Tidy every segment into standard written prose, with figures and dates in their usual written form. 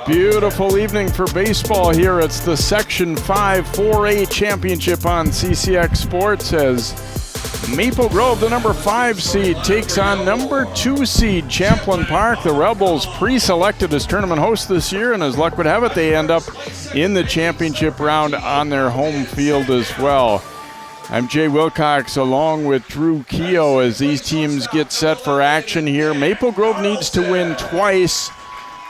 Beautiful evening for baseball here. It's the Section 5 4A Championship on CCX Sports as Maple Grove, the number 5 seed, takes on number 2 seed Champlin Park. The Rebels pre-selected as tournament host this year, and as luck would have it, they end up in the championship round on their home field as well. I'm Jay Wilcox along with Drew Keogh as these teams get set for action here. Maple Grove needs to win twice,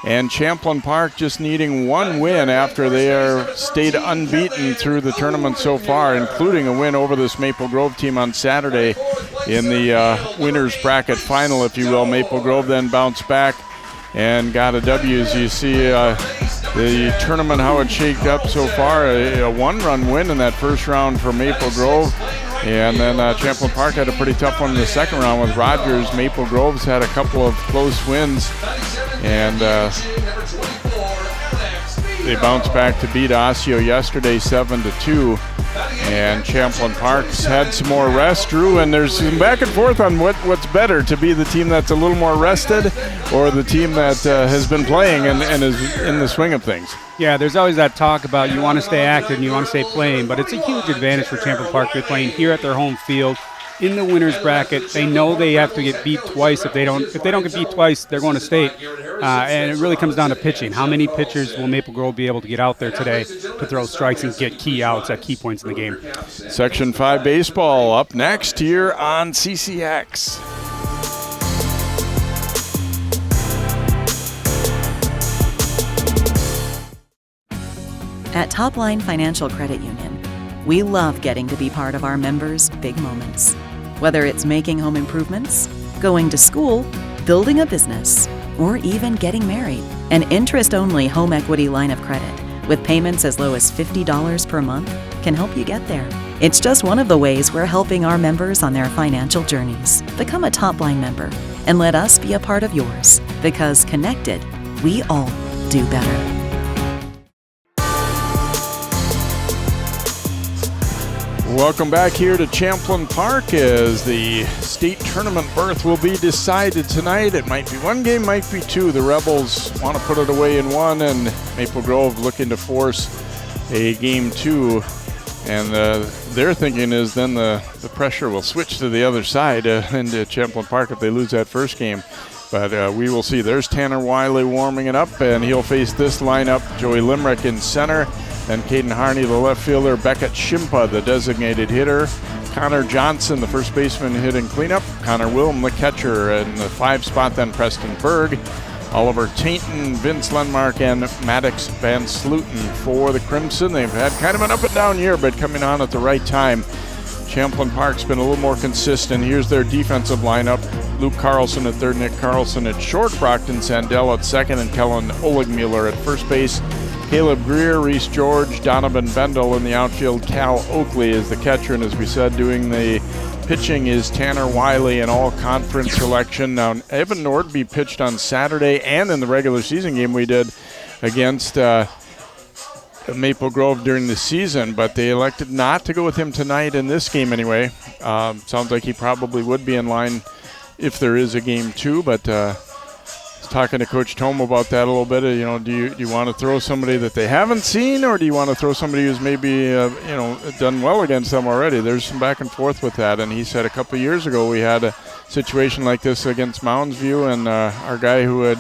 and Champlin Park just needing one win after they are stayed unbeaten through the tournament so far, including a win over this Maple Grove team on Saturday in the winners bracket final, if you will. Maple Grove then bounced back and got a W. As you see the tournament, how it shaped up so far, a one-run win in that first round for Maple Grove. And then Champlin Park had a pretty tough one in the second round with Rogers. Maple Grove's had a couple of close wins, and they bounced back to beat Osseo yesterday 7-2. And Champlin Park's had some more rest, Drew, and there's some back and forth on what's better, to be the team that's a little more rested or the team that has been playing and is in the swing of things. Yeah, there's always that talk about you want to stay active and you want to stay playing, but it's a huge advantage for Champlin Park. They're playing here at their home field in the winners bracket. They know they have to get beat twice. If they don't get beat twice, they're going to state. And it really comes down to pitching. How many pitchers will Maple Grove be able to get out there today to throw strikes and get key outs at key points in the game? Section 5 baseball up next here on CCX. At Topline Financial Credit Union, we love getting to be part of our members' big moments. Whether it's making home improvements, going to school, building a business, or even getting married. An interest-only home equity line of credit with payments as low as $50 per month can help you get there. It's just one of the ways we're helping our members on their financial journeys. Become a Topline member and let us be a part of yours, because connected, we all do better. Welcome back here to Champlin Park as the state tournament berth will be decided tonight. It might be one game, might be two. The Rebels want to put it away in one, and Maple Grove looking to force a game two. And their thinking is then the pressure will switch to the other side into Champlin Park if they lose that first game. But we will see. There's Tanner Wiley warming it up, and he'll face this lineup. Joey Limerick in center. Then Caden Harney, the left fielder. Beckett Shimpa, the designated hitter. Connor Johnson, the first baseman, hitting cleanup. Connor Wilm, the catcher. In the 5 spot, then Preston Berg. Oliver Tainton, Vince Lenmark, and Maddox Van Sluten for the Crimson. They've had kind of an up-and-down year, but coming on at the right time. Champlin Park's been a little more consistent. Here's their defensive lineup. Luke Carlson at third, Nick Carlson at short, Brockton Sandell at second, and Kellen Oligmuller at first base. Caleb Greer, Reese George, Donovan Bendel in the outfield. Cal Oakley is the catcher, and as we said, doing the pitching is Tanner Wiley, an all-conference selection. Now, Evan Nordby pitched on Saturday and in the regular season game we did against Maple Grove during the season, but they elected not to go with him tonight in this game anyway. Sounds like he probably would be in line if there is a game two, but talking to Coach Tome about that a little bit. Do you want to throw somebody that they haven't seen, or do you want to throw somebody who's maybe done well against them already? There's some back and forth with that, and he said a couple of years ago we had a situation like this against Mounds View, and our guy who had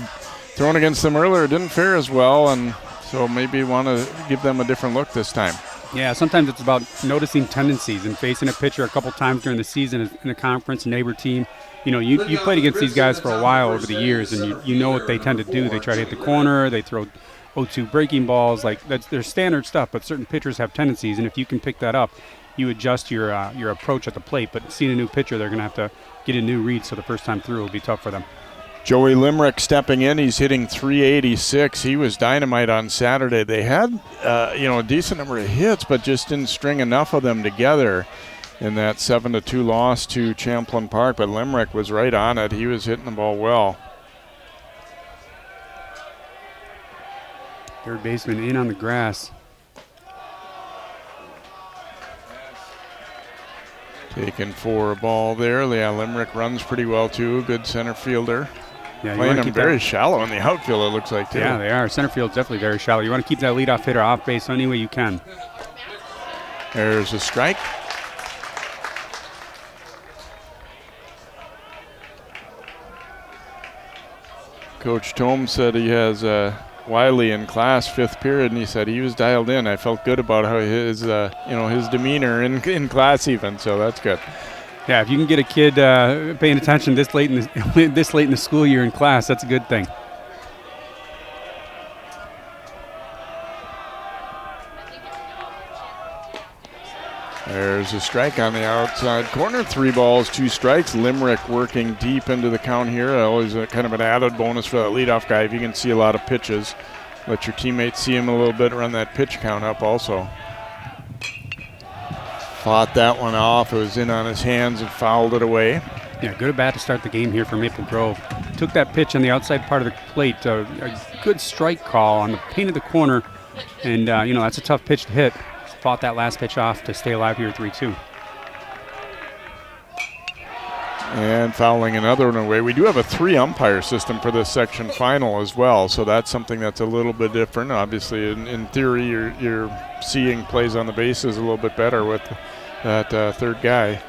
thrown against them earlier didn't fare as well, and so maybe want to give them a different look this time. Yeah, sometimes it's about noticing tendencies and facing a pitcher a couple times during the season in a conference, neighbor team. You played against these guys for a while over the years, and you know what they tend to do. They try to hit the corner. They throw 0-2 breaking balls. That's their standard stuff, but certain pitchers have tendencies, and if you can pick that up, you adjust your approach at the plate. But seeing a new pitcher, they're going to have to get a new read, so the first time through will be tough for them. Joey Limerick stepping in. He's hitting .386. He was dynamite on Saturday. They had a decent number of hits, but just didn't string enough of them together in that 7-2 loss to Champlin Park. But Limerick was right on it. He was hitting the ball well. Third baseman in on the grass. Taking for a ball there. Yeah, Limerick runs pretty well too. Good center fielder. Yeah, playing them very shallow in the outfield, it looks like too. Yeah, they are. Center field's definitely very shallow. You want to keep that leadoff hitter off base any way you can. There's a strike. Coach Tome said he has Wiley in class, 5th period, and he said he was dialed in. I felt good about how his his demeanor in class even, so that's good. Yeah, if you can get a kid paying attention this late in the school year in class, that's a good thing. There's a strike on the outside corner. 3 balls, 2 strikes. Limerick working deep into the count here. Always kind of an added bonus for that leadoff guy if you can see a lot of pitches. Let your teammates see him a little bit, run that pitch count up also. Fought that one off. It was in on his hands and fouled it away. Yeah, good at bat to start the game here for Maple Grove. Took that pitch on the outside part of the plate. A good strike call on the paint of the corner. And, that's a tough pitch to hit. Fought that last pitch off to stay alive here 3-2. And fouling another one away. We do have a 3-umpire system for this section final as well, so that's something that's a little bit different. Obviously, in theory, you're seeing plays on the bases a little bit better with that third guy.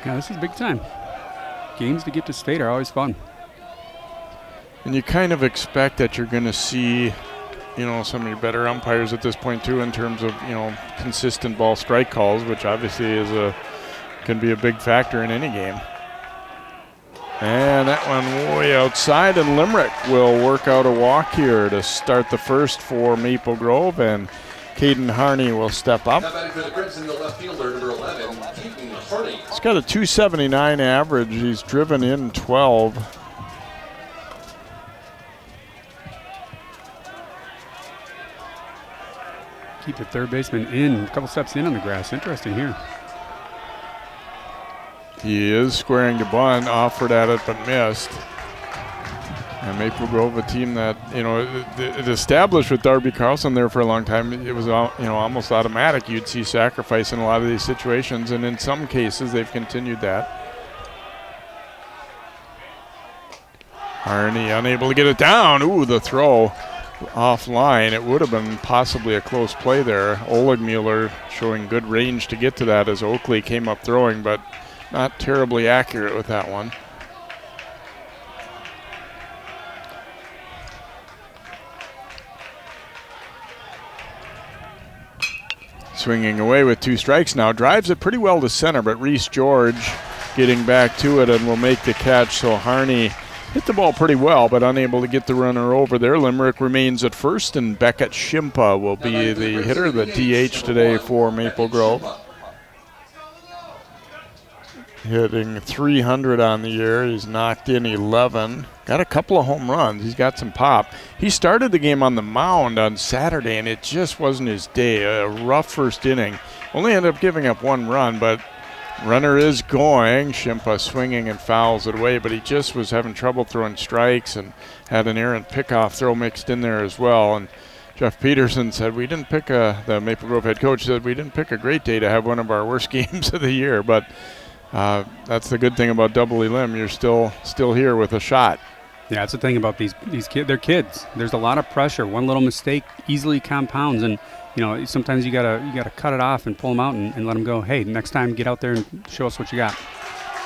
Yeah, this is big time. Games to get to state are always fun. And you kind of expect that you're going to see some of your better umpires at this point too in terms of, consistent ball strike calls, which obviously can be a big factor in any game. And that one way outside, and Limerick will work out a walk here to start the first for Maple Grove, and Caden Harney will step up. He's got a .279 average. He's driven in 12. Keep the third baseman in, a couple steps in on the grass. Interesting here. He is squaring to bunt, offered at it but missed. And Maple Grove, a team that, it established with Darby Carlson there for a long time. It was, almost automatic. You'd see sacrifice in a lot of these situations, and in some cases they've continued that. Harney unable to get it down. Ooh, the throw offline. It would have been possibly a close play there. Oleg Mueller showing good range to get to that as Oakley came up throwing, but not terribly accurate with that one. Swinging away with 2 strikes now. Drives it pretty well to center, but Reese George getting back to it and will make the catch. So Harney hit the ball pretty well, but unable to get the runner over there. Limerick remains at first, and Beckett Shimpa will be the hitter, the DH today for Maple Grove. Hitting .300 on the year. He's knocked in 11. Got a couple of home runs. He's got some pop. He started the game on the mound on Saturday, and it just wasn't his day. A rough first inning. Only ended up giving up 1 run, but runner is going. Shimpa swinging and fouls it away, but he just was having trouble throwing strikes and had an errant pickoff throw mixed in there as well. And Jeff Peterson said the Maple Grove head coach said we didn't pick a great day to have one of our worst games of the year, but that's the good thing about Double Elim. You're still here with a shot. Yeah, that's the thing about these kids. They're kids. There's a lot of pressure. One little mistake easily compounds, and sometimes you gotta cut it off and pull them out and let them go. Hey, next time get out there and show us what you got.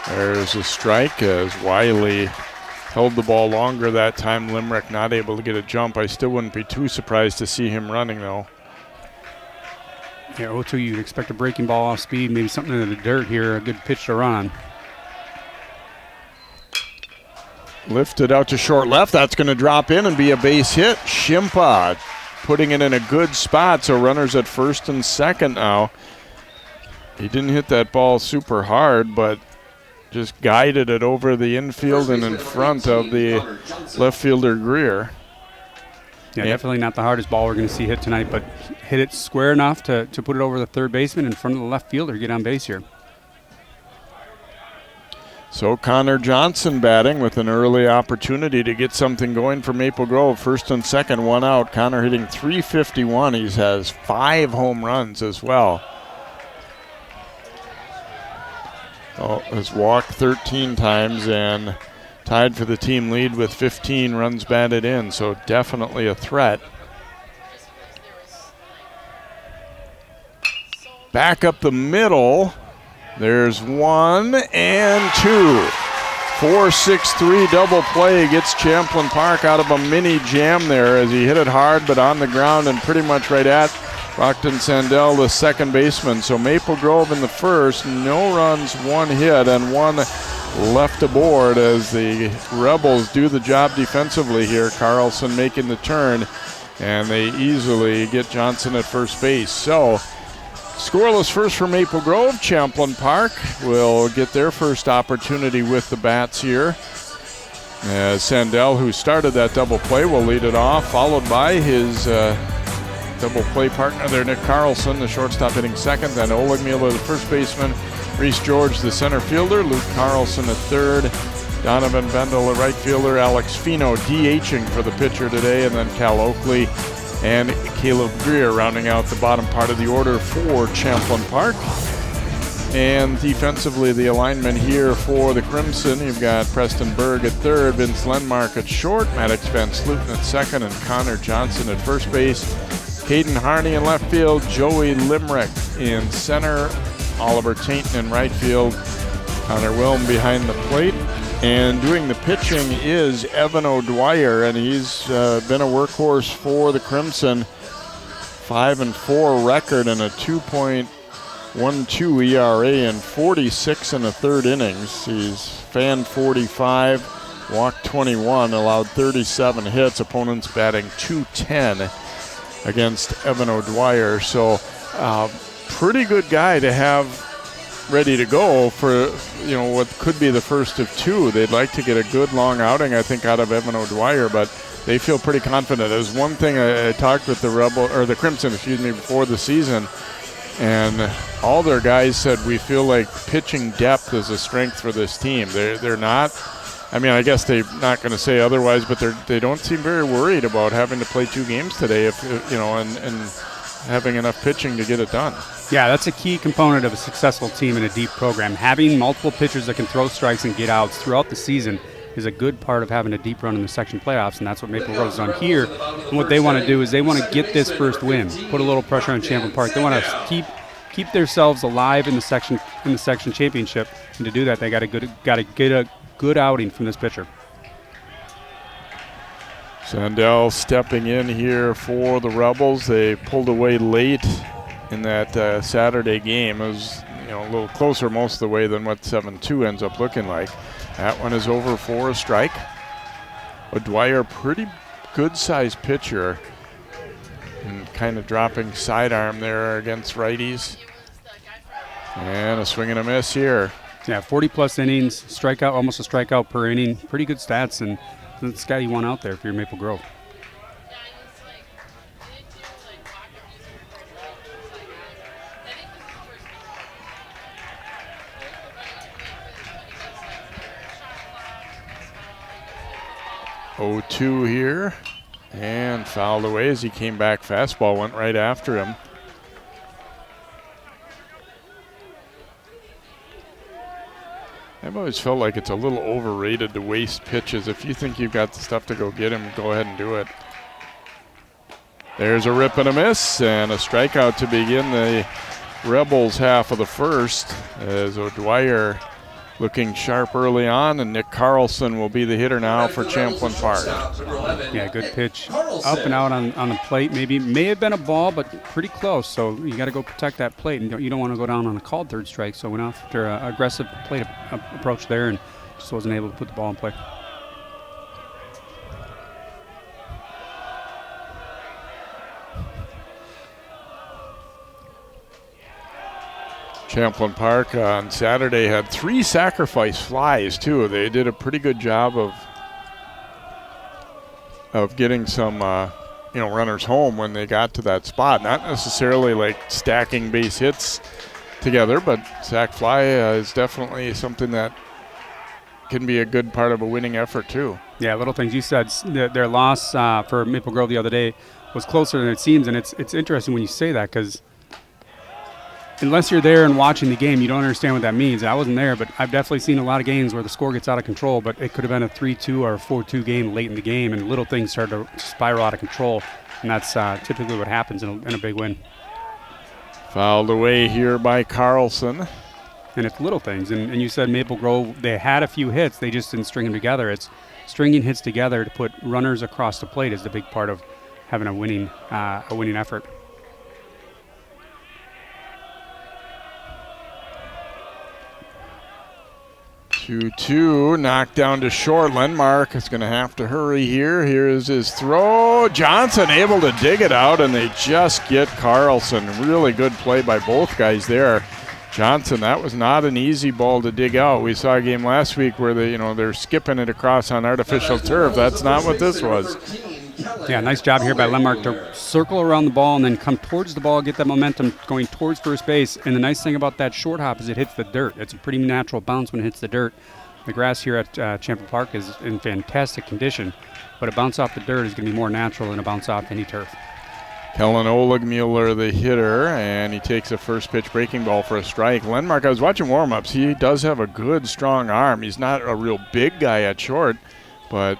There's a strike as Wiley held the ball longer that time. Limerick not able to get a jump. I still wouldn't be too surprised to see him running though. Yeah, 0-2, you'd expect a breaking ball off speed, maybe something in the dirt here, a good pitch to run on. Lifted out to short left. That's going to drop in and be a base hit. Shimpa putting it in a good spot, so runners at first and second now. He didn't hit that ball super hard, but just guided it over the infield and in front of the left fielder Greer. Yeah, definitely not the hardest ball we're going to see hit tonight, but hit it square enough to put it over the third baseman in front of the left fielder, get on base here. So Connor Johnson batting with an early opportunity to get something going for Maple Grove. First and second, 1 out. Connor hitting .351. He has 5 home runs as well. has walked 13 times and tied for the team lead with 15 runs batted in, so definitely a threat. Back up the middle. There's 1 and 2. 4-6-3 double play gets Champlin Park out of a mini jam there as he hit it hard but on the ground and pretty much right at Brockton Sandell, the second baseman. So Maple Grove in the first, no runs, 1 hit, and 1 left aboard as the Rebels do the job defensively here. Carlson making the turn, and they easily get Johnson at first base. So scoreless first for Maple Grove. Champlin Park will get their first opportunity with the bats here. As Sandell, who started that double play, will lead it off, followed by his double play partner there, Nick Carlson, the shortstop, hitting second. Then Oleg Mueller, the first baseman. Reese George, the center fielder. Luke Carlson at third. Donovan Bendel, the right fielder. Alex Fino DHing for the pitcher today. And then Cal Oakley and Caleb Greer rounding out the bottom part of the order for Champlin Park. And defensively, the alignment here for the Crimson, you've got Preston Berg at third, Vince Lenmark at short, Maddox Van Sluten at second, and Connor Johnson at first base. Caden Harney in left field, Joey Limerick in center, Oliver Tainton in right field, Connor Wilm behind the plate. And doing the pitching is Evan O'Dwyer, and he's been a workhorse for the Crimson. 5-4 record and a 2.12 ERA in 46 and a third innings. He's fanned 45, walked 21, allowed 37 hits. Opponents batting .210 against Evan O'Dwyer. So pretty good guy to have ready to go for, you know, what could be the first of two. They'd like to get a good long outing, I think, out of Evan O'Dwyer, but they feel pretty confident. There's one thing I talked with the Crimson, before the season, and all their guys said we feel like pitching depth is a strength for this team. They're not, I mean, I guess they're not going to say otherwise, but they don't seem very worried about having to play 2 games today, if you know, and having enough pitching to get it done. Yeah, that's a key component of a successful team in a deep program. Having multiple pitchers that can throw strikes and get outs throughout the season is a good part of having a deep run in the section playoffs, and that's what Maple Grove's done here. And what they want to do is they want to get this first win, put a little pressure on Champlin Park. They want to keep themselves alive in the section championship, and to do that, they got to get a good outing from this pitcher. Sandell stepping in here for the Rebels. They pulled away late in that Saturday game. It was, you know, a little closer most of the way than what 7-2 ends up looking like. That one is over for a strike. O'Dwyer, pretty good-sized pitcher, and kind of dropping sidearm there against righties. And a swing and a miss here. Yeah, 40-plus innings, strikeout, almost a strikeout per inning. Pretty good stats, and that's the guy you want out there if you're Maple Grove. .02 here, and fouled away as he came back. Fastball went right after him. I've always felt like it's a little overrated to waste pitches. If you think you've got the stuff to go get him, go ahead and do it. There's a rip and a miss, and a strikeout to begin the Rebels half of the first, as O'Dwyer looking sharp early on, and Nick Carlson will be the hitter now for Champlin Park. Yeah, good pitch. Up and out on the plate. May have been a ball, but pretty close. So you got to go protect that plate, and you don't want to go down on a called third strike. So went after an aggressive plate approach there, and just wasn't able to put the ball in play. Champlin Park on Saturday had 3 sacrifice flies too. They did a pretty good job of getting some runners home when they got to that spot. Not necessarily like stacking base hits together, but sac fly is definitely something that can be a good part of a winning effort too. Yeah, little things. You said their loss for Maple Grove the other day was closer than it seems, and it's interesting when you say that, because unless you're there and watching the game, you don't understand what that means. I wasn't there, but I've definitely seen a lot of games where the score gets out of control, but it could have been a 3-2 or a 4-2 game late in the game, and little things start to spiral out of control, and that's typically what happens in a big win. Fouled away here by Carlson. And it's little things, and you said Maple Grove, they had a few hits, they just didn't string them together. It's stringing hits together to put runners across the plate is the big part of having a winning effort. 2-2, knocked down to short. Lenmark is going to have to hurry here. Here's his throw. Johnson able to dig it out, and they just get Carlson. Really good play by both guys there. Johnson, that was not an easy ball to dig out. We saw a game last week where they're skipping it across on artificial turf. That's not what this was. Yeah, nice job here by Lenmark to circle around the ball and then come towards the ball, get that momentum going towards first base. And the nice thing about that short hop is it hits the dirt. It's a pretty natural bounce when it hits the dirt. The grass here at Champlin Park is in fantastic condition, but a bounce off the dirt is going to be more natural than a bounce off any turf. Kellen Oligmuller, the hitter, and he takes a first pitch breaking ball for a strike. Lenmark, I was watching warm-ups. He does have a good, strong arm. He's not a real big guy at short, but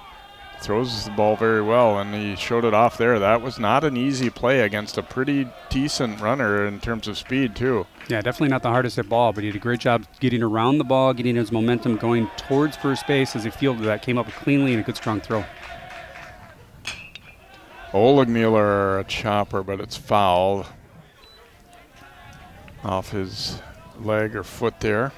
throws the ball very well, and he showed it off there. That was not an easy play against a pretty decent runner in terms of speed, too. Yeah, definitely not the hardest hit ball, but he did a great job getting around the ball, getting his momentum going towards first base as he fielded that, came up cleanly, and a good, strong throw. Oligmuller, a chopper, but it's foul off his leg or foot there.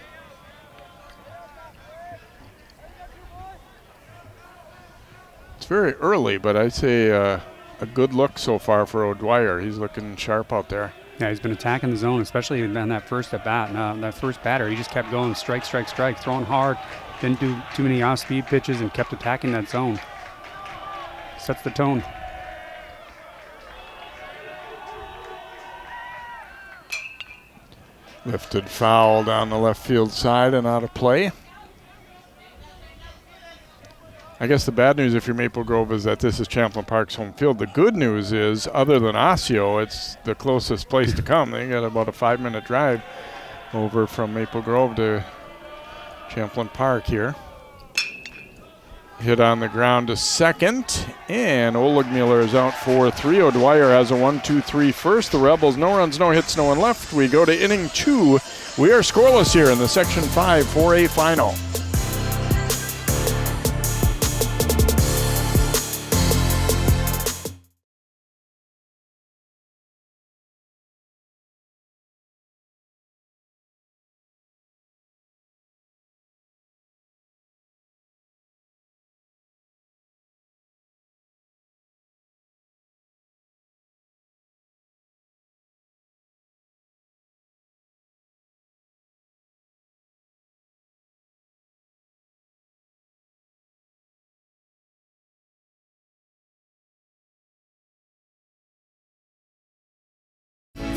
It's very early, but I'd say a good look so far for O'Dwyer. He's looking sharp out there. Yeah, he's been attacking the zone, especially on that first at-bat. That first batter, he just kept going strike, strike, strike, throwing hard. Didn't do too many off-speed pitches and kept attacking that zone. Sets the tone. Lifted foul down the left field side and out of play. I guess the bad news if you're Maple Grove is that this is Champlin Park's home field. The good news is, other than Osseo, it's the closest place to come. They got about a 5-minute drive over from Maple Grove to Champlin Park here. Hit on the ground to second, and Oligmuller is out for 3. O'Dwyer has a 1-2-3 first. The Rebels, no runs, no hits, no one left. We go to inning 2. We are scoreless here in the Section 5 4A final.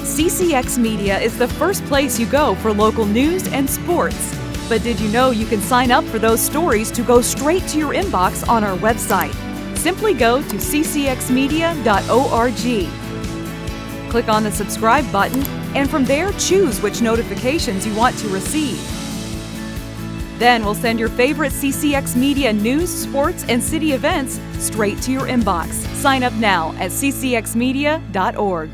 CCX Media is the first place you go for local news and sports. But did you know you can sign up for those stories to go straight to your inbox on our website? Simply go to ccxmedia.org. Click on the subscribe button, and from there choose which notifications you want to receive. Then we'll send your favorite CCX Media news, sports, and city events straight to your inbox. Sign up now at ccxmedia.org.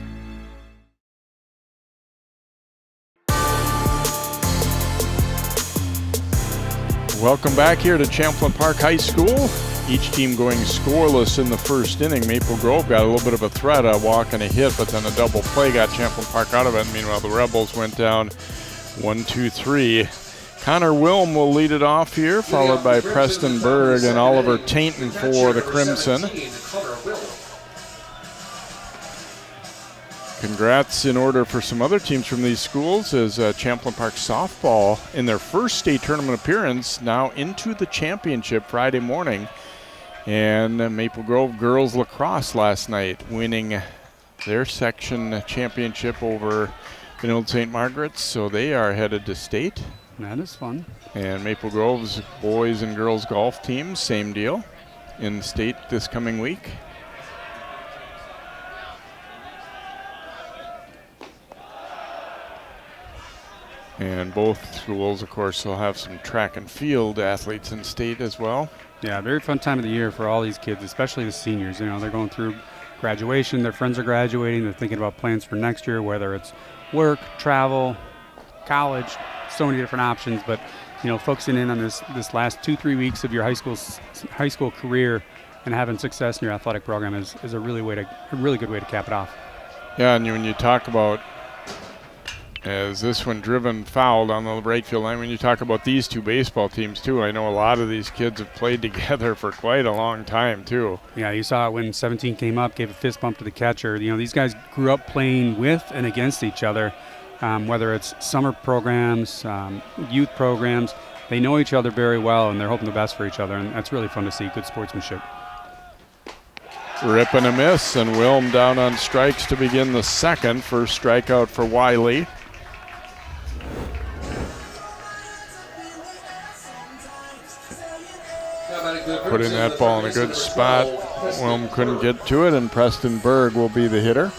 Welcome back here to Champlin Park High School. Each team going scoreless in the first inning. Maple Grove got a little bit of a threat, a walk and a hit, but then a double play got Champlin Park out of it. Meanwhile, the Rebels went down 1-2-3. Connor Wilm will lead it off here, followed by Preston Berg and Oliver Tainton for the Crimson. Congrats in order for some other teams from these schools as Champlin Park softball in their first state tournament appearance now into the championship Friday morning. And Maple Grove girls lacrosse last night winning their section championship over Vinode St. Margaret's, so they are headed to state. That is fun. And Maple Grove's boys and girls golf teams, same deal, in state this coming week. And both schools, of course, will have some track and field athletes in state as well. Yeah, very fun time of the year for all these kids, especially the seniors. You know, they're going through graduation, their friends are graduating, they're thinking about plans for next year, whether it's work, travel, college, so many different options. But, you know, focusing in on this last 2-3 weeks of your high school career and having success in your athletic program is a really good way to cap it off. Yeah, and when you talk about, as this one driven fouled on the right field line, when you talk about these two baseball teams too, I know a lot of these kids have played together for quite a long time too. Yeah, you saw it when 17 came up, gave a fist bump to the catcher. You know, these guys grew up playing with and against each other, whether it's summer programs, youth programs. They know each other very well, and they're hoping the best for each other, and that's really fun to see, good sportsmanship. Rip and a miss, and Wilm down on strikes to begin the second. First strikeout for Wiley. Putting that ball in a good spot. Wilm couldn't get to it, and Preston Berg will be the hitter.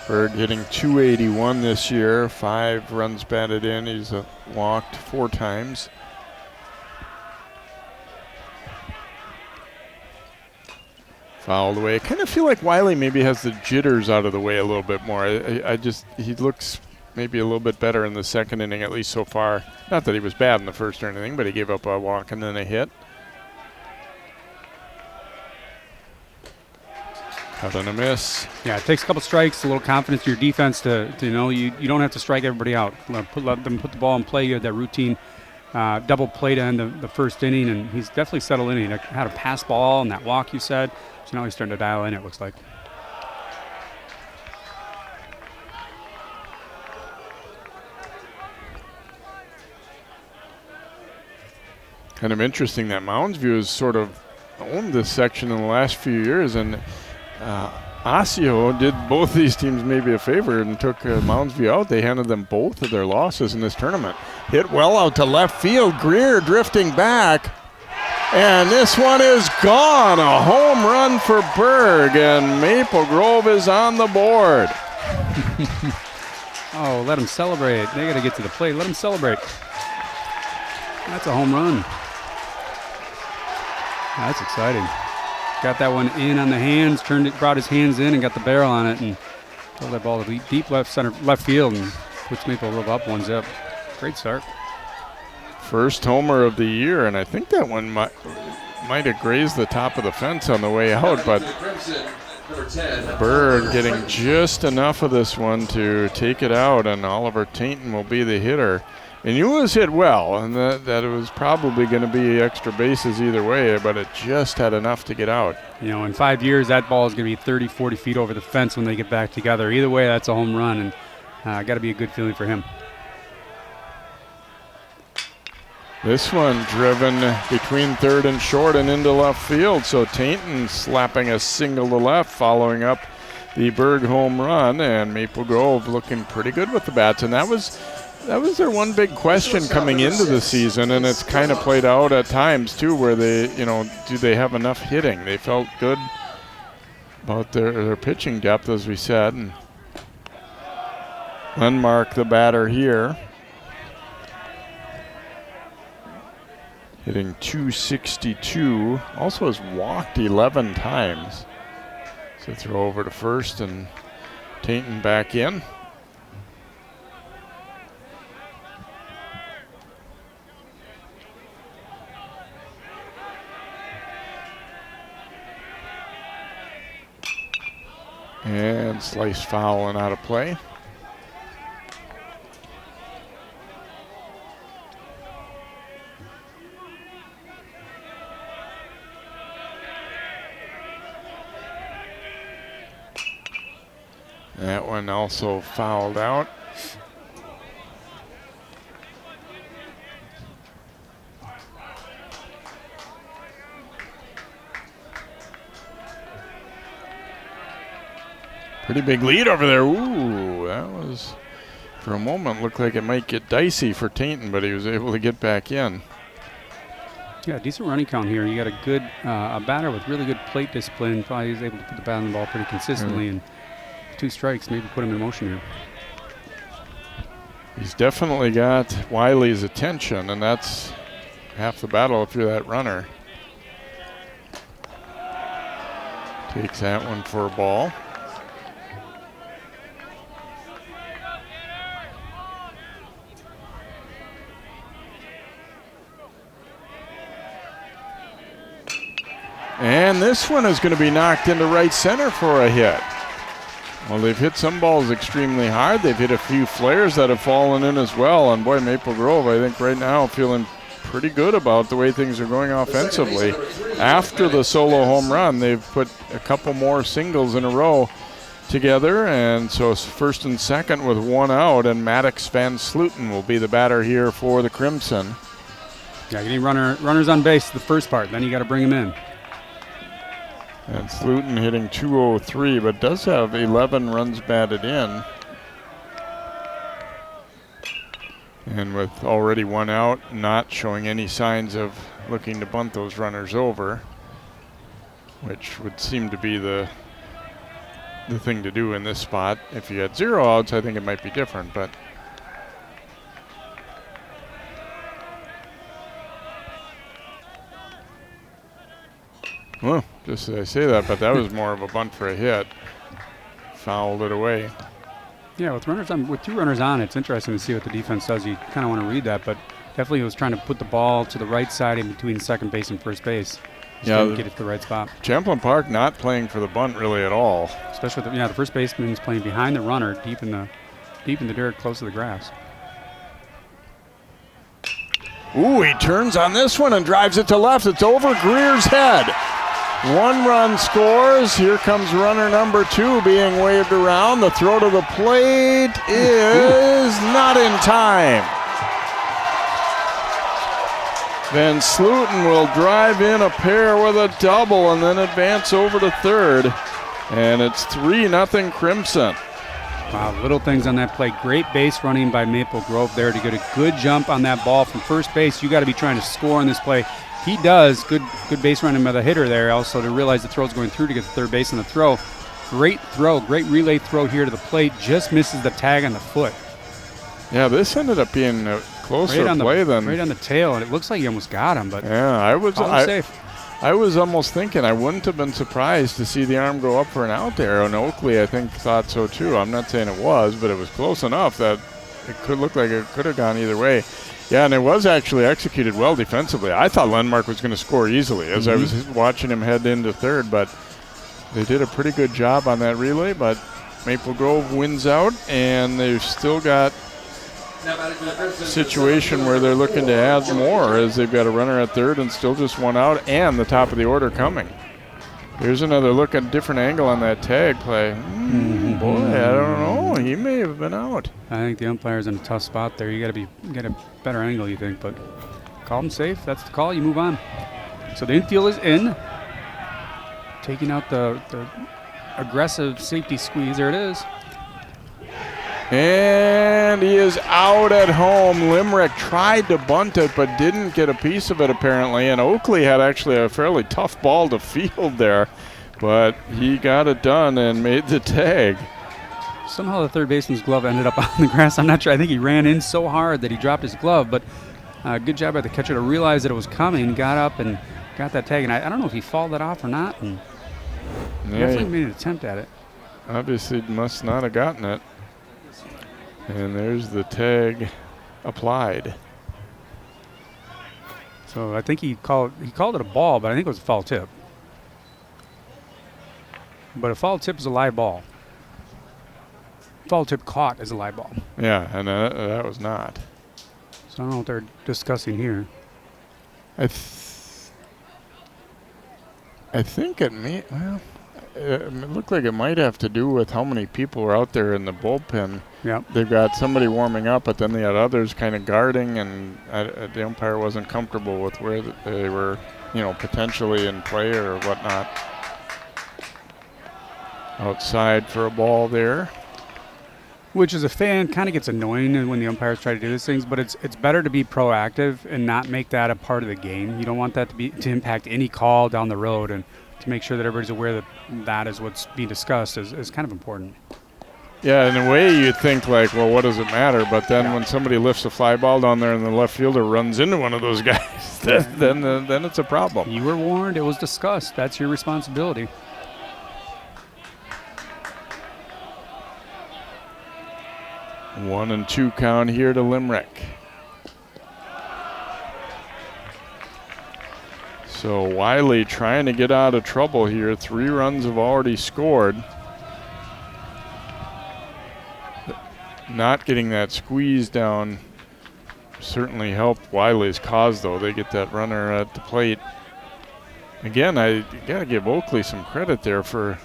Berg hitting .281 this year, 5 runs batted in. He's walked 4 times. Fouled away. I kind of feel like Wiley maybe has the jitters out of the way a little bit more. He looks maybe a little bit better in the second inning, at least so far. Not that he was bad in the first or anything, but he gave up a walk and then a hit. Cut and a miss. Yeah, it takes a couple strikes, a little confidence in your defense to you know, you don't have to strike everybody out. Let them put the ball in play. You had that routine double play to end the first inning, and he's definitely settled in. He had a pass ball and that walk you said. So now he's starting to dial in, it looks like. Kind of interesting that Mounds View has sort of owned this section in the last few years, and Osseo did both these teams maybe a favor and took Mounds View out. They handed them both of their losses in this tournament. Hit well out to left field. Greer drifting back, and this one is gone. A home run for Berg, and Maple Grove is on the board. Oh, let them celebrate. They got to get to the plate. Let them celebrate. That's a home run. That's exciting. Got that one in on the hands, brought his hands in and got the barrel on it and pulled that ball to deep left field and puts Maple Grove up 1-0. Great start. First homer of the year, and I think that one might have grazed the top of the fence on the way out, but Berg getting just enough of this one to take it out, and Oliver Tainton will be the hitter. And it was hit well, and that it was probably going to be extra bases either way, but it just had enough to get out. You know, in 5 years, that ball is going to be 30, 40 feet over the fence when they get back together. Either way, that's a home run, and got to be a good feeling for him. This one driven between third and short and into left field, so Tainton slapping a single to left, following up the Berg home run, and Maple Grove looking pretty good with the bats, and that was their one big question coming into the season, and it's kind of played out at times too, where they, you know, do they have enough hitting? They felt good about their pitching depth, as we said. And Lenmark, the batter here, hitting .262. Also has walked 11 times. So throw over to first, and Tainton back in. And slice foul and out of play. That one also fouled out. Pretty big lead over there. Ooh, that was, for a moment, looked like it might get dicey for Tainton, but he was able to get back in. Yeah, decent running count here. You got a good a batter with really good plate discipline. Probably was able to put the bat on the ball pretty consistently, and 2 strikes maybe put him in motion here. He's definitely got Wiley's attention, and that's half the battle if you're that runner. Takes that one for a ball. And this one is going to be knocked into right center for a hit. Well, they've hit some balls extremely hard. They've hit a few flares that have fallen in as well. And boy, Maple Grove, I think right now feeling pretty good about the way things are going offensively. After the solo home run, they've put a couple more singles in a row together. And so it's first and second with one out. And Maddox Van Sluten will be the batter here for the Crimson. Yeah, you need runners on base the first part. Then you got to bring them in. And Sluten hitting .203, but does have 11 runs batted in. And with already one out, not showing any signs of looking to bunt those runners over, which would seem to be the thing to do in this spot. If you had 0 outs, I think it might be different, but well, just as I say that, but that was more of a bunt for a hit. Fouled it away. Yeah, with 2 runners on, it's interesting to see what the defense does. You kind of want to read that, but definitely he was trying to put the ball to the right side in between second base and first base. Just didn't get it to the right spot. Champlin Park not playing for the bunt really at all. Especially with the first baseman is playing behind the runner, deep in the dirt, close to the grass. Ooh, he turns on this one and drives it to left. It's over Greer's head. 1 run scores. Here comes runner number 2 being waved around. The throw to the plate is not in time. Van Sluten will drive in a pair with a double and then advance over to third. And it's 3-0 Crimson. Wow, little things on that play. Great base running by Maple Grove there to get a good jump on that ball from first base. You got to be trying to score on this play. He does. Good base running by the hitter there. Also to realize the throw's going through to get to third base on the throw. Great throw. Great relay throw here to the plate. Just misses the tag on the foot. Yeah, this ended up being a closer play than right on the tail, and it looks like he almost got him. But yeah, safe. I was almost thinking I wouldn't have been surprised to see the arm go up for an out there. And Oakley, I think, thought so too. I'm not saying it was, but it was close enough that it could look like it could have gone either way. Yeah, and it was actually executed well defensively. I thought Lenmark was going to score easily as I was watching him head into third, but they did a pretty good job on that relay. But Maple Grove wins out, and they've still got a situation where they're looking to add more as they've got a runner at third and still just one out and the top of the order coming. Here's another look at a different angle on that tag play. Boy, I don't know. He may have been out. I think the umpire's in a tough spot there. You got to get a better angle, you think, but call him safe. That's the call. You move on. So the infield is in, taking out the aggressive safety squeeze. There it is. And he is out at home. Limerick tried to bunt it but didn't get a piece of it apparently. And Oakley had actually a fairly tough ball to field there. But he got it done and made the tag. Somehow the third baseman's glove ended up on the grass. I'm not sure. I think he ran in so hard that he dropped his glove. But good job by the catcher to realize that it was coming, got up and got that tag. And I don't know if he fouled that off or not. And definitely made an attempt at it. Obviously must not have gotten it. And there's the tag applied. So I think he called it a ball, but I think it was a foul tip. But a foul tip is a live ball. Foul tip caught is a live ball. Yeah, and that was not. So I don't know what they're discussing here. I think it may. Well, it looked like it might have to do with how many people were out there in the bullpen. Yep. They've got somebody warming up, but then they had others kind of guarding, and the umpire wasn't comfortable with where they were, potentially in play or whatnot. Outside for a ball there. Which as a fan kind of gets annoying when the umpires try to do these things, but it's better to be proactive and not make that a part of the game. You don't want that to impact any call down the road, and to make sure that everybody's aware that is what's being discussed is kind of important. Yeah, in a way you'd think like, well, what does it matter? But then when somebody lifts a fly ball down there and the left fielder runs into one of those guys, then it's a problem. You were warned. It was discussed. That's your responsibility. One and two count here to Limerick. So Wiley trying to get out of trouble here. 3 runs have already scored. Not getting that squeeze down certainly helped Wiley's cause, though. They get that runner at the plate. Again, I got to give Oakley some credit there for,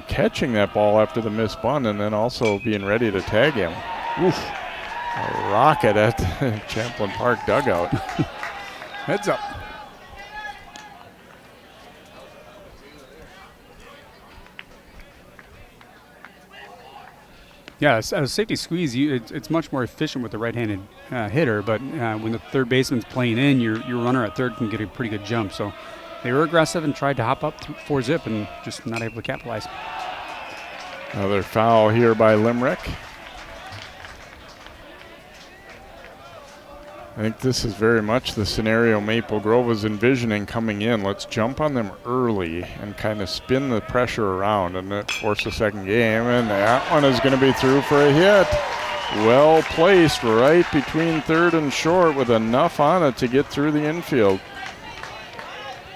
catching that ball after the missed bunt and then also being ready to tag him. Oof. A rocket at the Champlin Park dugout. Heads up. Yeah, a safety squeeze, it's much more efficient with the right-handed hitter, but when the third baseman's playing in, your runner at third can get a pretty good jump. So they were aggressive and tried to hop up 4-zip and just not able to capitalize. Another foul here by Limerick. I think this is very much the scenario Maple Grove was envisioning coming in. Let's jump on them early and kind of spin the pressure around and force a second game. And that one is going to be through for a hit. Well placed right between third and short with enough on it to get through the infield.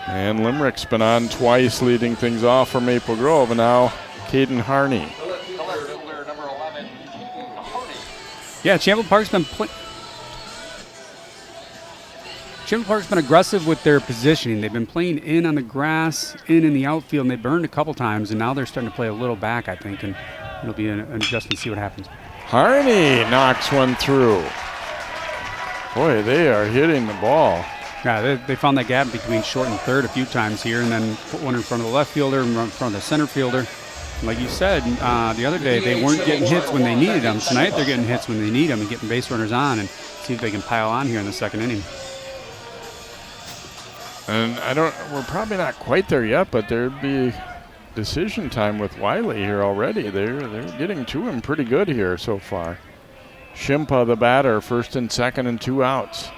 And Limerick's been on twice, leading things off for Maple Grove. And now Caden Harney. Yeah, Champlin Park's been aggressive with their positioning. They've been playing in on the grass, in the outfield, and they burned a couple times, and now they're starting to play a little back, I think, and it'll be an adjustment to see what happens. Harney knocks one through. Boy, they are hitting the ball. Yeah, they found that gap between short and third a few times here, and then put one in front of the left fielder and in front of the center fielder. Like you said, the other day, they weren't getting hits when they needed them. Tonight, they're getting hits when they need them and getting base runners on, and see if they can pile on here in the second inning. And we're probably not quite there yet, but there'd be decision time with Wiley here already. They're getting to him pretty good here so far. Shimpa, the batter, first and second and 2 outs.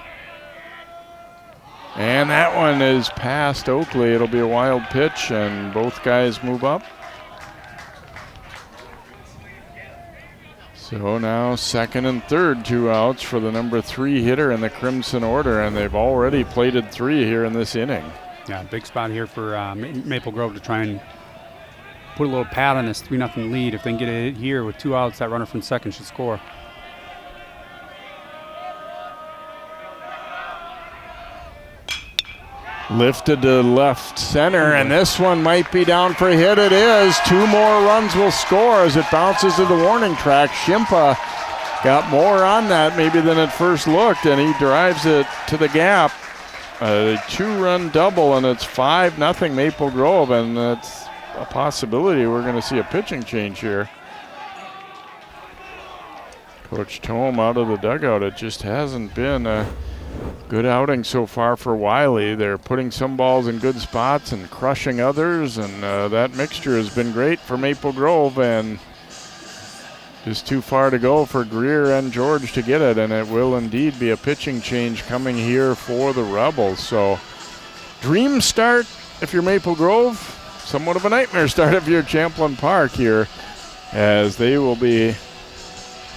And that one is past Oakley. It'll be a wild pitch, and both guys move up. So now second and third, 2 outs for the number 3 hitter in the Crimson order, and they've already plated 3 here in this inning. Yeah, big spot here for Maple Grove to try and put a little pad on this 3-0 lead. If they can get it here with 2 outs, that runner from second should score. Lifted to left center, and this one might be down for a hit. It is. 2 more runs will score as it bounces to the warning track. Shimpa got more on that maybe than it first looked, and he drives it to the gap. A 2-run double, and it's 5-0 Maple Grove, and it's a possibility we're going to see a pitching change here. Coach Thome out of the dugout. It just hasn't been a good outing so far for Wiley. They're putting some balls in good spots and crushing others, and that mixture has been great for Maple Grove, and just too far to go for Greer and George to get it, and it will indeed be a pitching change coming here for the Rebels. So dream start if you're Maple Grove, somewhat of a nightmare start if you're Champlin Park here, as they will be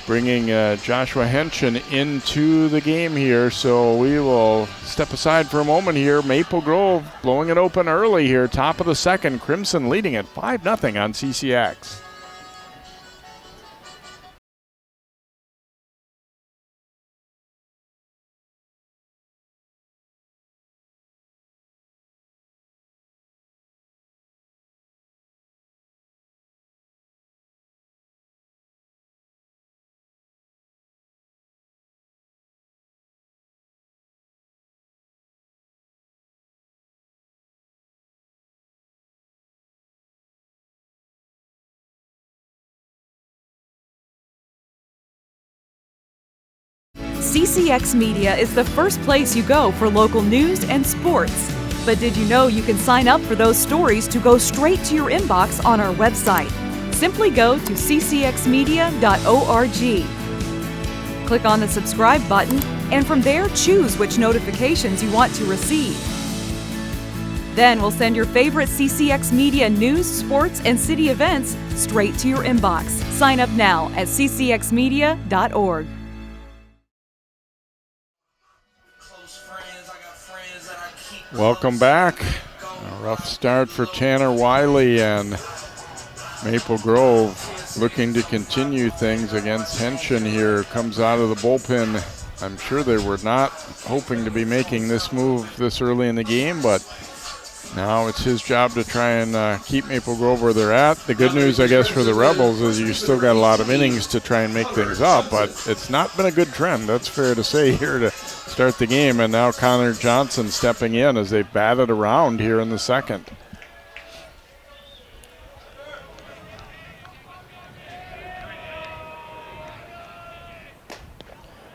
bringing Joshua Henshin into the game here. So we will step aside for a moment here. Maple Grove blowing it open early here, top of the second. Crimson leading at 5-0 on CCX. CCX Media is the first place you go for local news and sports. But did you know you can sign up for those stories to go straight to your inbox on our website? Simply go to ccxmedia.org. Click on the subscribe button, and from there choose which notifications you want to receive. Then we'll send your favorite CCX Media news, sports, and city events straight to your inbox. Sign up now at ccxmedia.org. Welcome back. A rough start for Tanner Wiley, and Maple Grove looking to continue things against Henshin here. Comes out of the bullpen. I'm sure they were not hoping to be making this move this early in the game, but now it's his job to try and keep Maple Grove where they're at. The good news, I guess, for the Rebels is you still got a lot of innings to try and make things up, but it's not been a good trend. That's fair to say here to start the game. And now Connor Johnson stepping in as they batted around here in the second.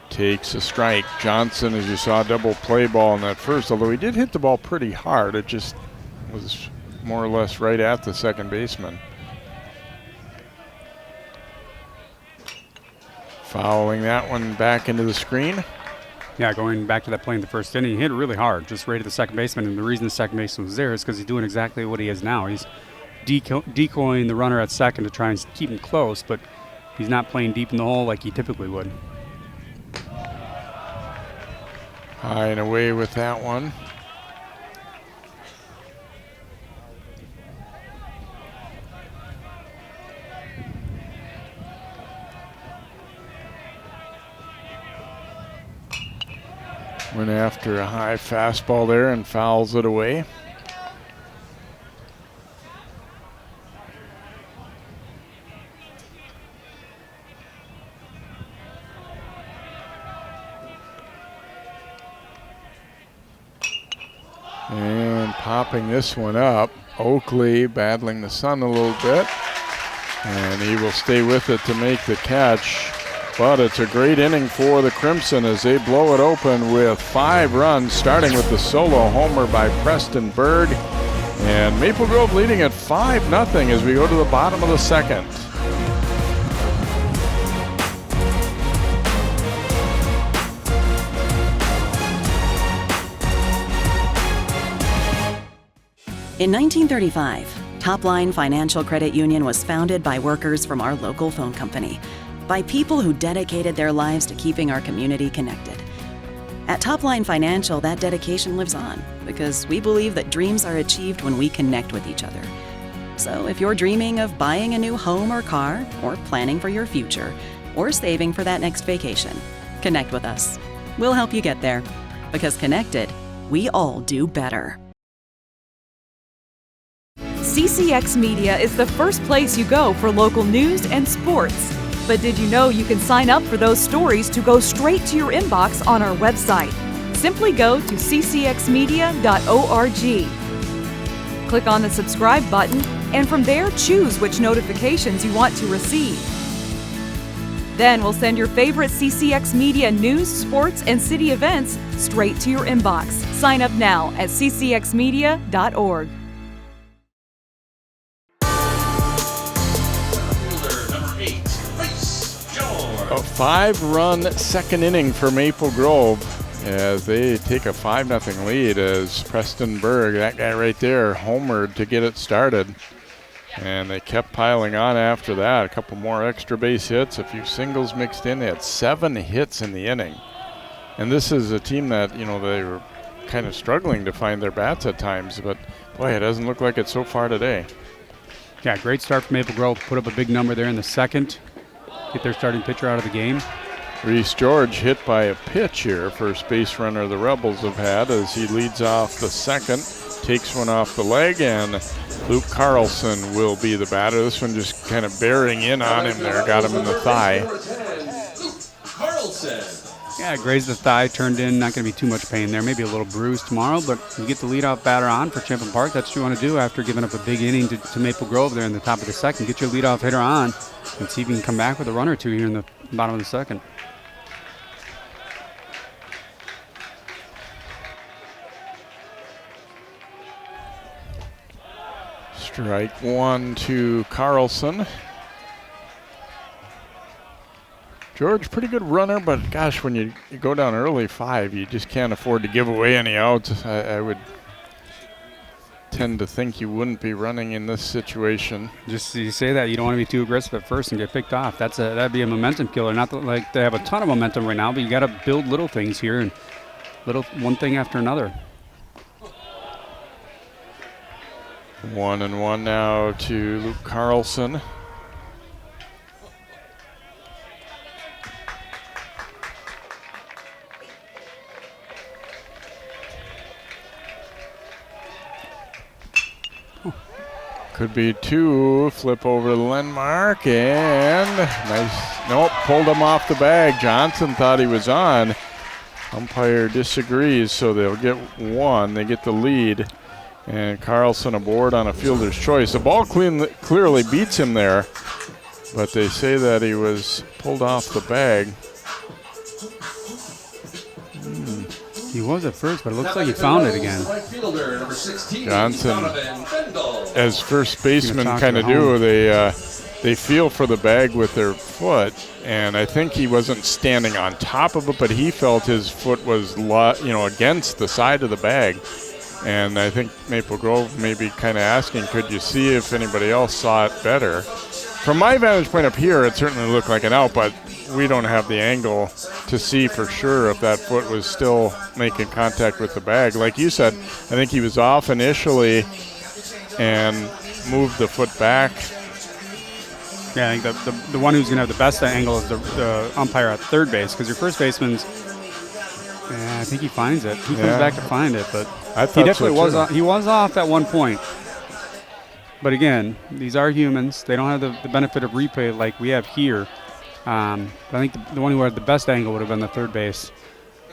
Takes a strike. Johnson, as you saw, double play ball in that first, although he did hit the ball pretty hard. It just was more or less right at the second baseman. Fouling that one back into the screen. Yeah, going back to that play in the first inning, he hit it really hard, just right at the second baseman. And the reason the second baseman was there is because he's doing exactly what he is now. He's decoying the runner at second to try and keep him close, but he's not playing deep in the hole like he typically would. High and away with that one. Went after a high fastball there and fouls it away. And popping this one up, Oakley battling the sun a little bit, and he will stay with it to make the catch. But it's a great inning for the Crimson as they blow it open with 5 runs, starting with the solo homer by Preston Berg. And Maple Grove leading at 5-0 as we go to the bottom of the second. In 1935, Topline Financial Credit Union was founded by workers from our local phone company, by people who dedicated their lives to keeping our community connected. At Topline Financial, that dedication lives on because we believe that dreams are achieved when we connect with each other. So if you're dreaming of buying a new home or car, or planning for your future, or saving for that next vacation, connect with us. We'll help you get there, because connected, we all do better. CCX Media is the first place you go for local news and sports. But did you know you can sign up for those stories to go straight to your inbox on our website? Simply go to ccxmedia.org. Click on the subscribe button, and from there choose which notifications you want to receive. Then we'll send your favorite CCX Media news, sports, and city events straight to your inbox. Sign up now at ccxmedia.org. A 5-run second inning for Maple Grove as they take a 5-0 lead as Preston Berg, that guy right there, homered to get it started. And they kept piling on after that. A couple more extra base hits, a few singles mixed in. They had 7 hits in the inning. And this is a team that, you know, they were kind of struggling to find their bats at times. But, boy, it doesn't look like it so far today. Yeah, great start for Maple Grove. Put up a big number there in the second. Get their starting pitcher out of the game. Reese George hit by a pitch here, first base runner the Rebels have had, as he leads off the second, takes one off the leg, and Luke Carlson will be the batter. This one just kind of bearing in on him there, got him in the thigh. Yeah, grazed the thigh, turned in, not going to be too much pain there. Maybe a little bruise tomorrow, but you get the leadoff batter on for Champlin Park. That's what you want to do after giving up a big inning to Maple Grove there in the top of the second. Get your leadoff hitter on and see if you can come back with a run or two here in the bottom of the second. Strike one to Carlson. George, pretty good runner, but gosh, when you go down early 5, you just can't afford to give away any outs. I would tend to think you wouldn't be running in this situation. Just you say that, you don't want to be too aggressive at first and get picked off. That'd be a momentum killer. Not that, like they have a ton of momentum right now, but you got to build little things here and one thing after another. 1-1 now to Luke Carlson. Could be 2. Flip over to Lenmark and nice. Nope, pulled him off the bag. Johnson thought he was on. Umpire disagrees, so they'll get 1. They get the lead. And Carlson aboard on a fielder's choice. The ball clearly beats him there, but they say that he was pulled off the bag. He was at first, but it looks like he found it again. Johnson, as first basemen kind of do, they feel for the bag with their foot, and I think he wasn't standing on top of it, but he felt his foot was against the side of the bag. And I think Maple Grove may be kind of asking, could you see if anybody else saw it better? From my vantage point up here, it certainly looked like an out, but we don't have the angle to see for sure if that foot was still making contact with the bag. Like you said, I think he was off initially and moved the foot back. Yeah, I think the one who's going to have the best angle is the umpire at third base, because your first baseman's, I think he finds it. He comes back to find it, but he definitely was off. He was off at one point. But again, these are humans. They don't have the benefit of replay like we have here. I think the one who had the best angle would have been the third base,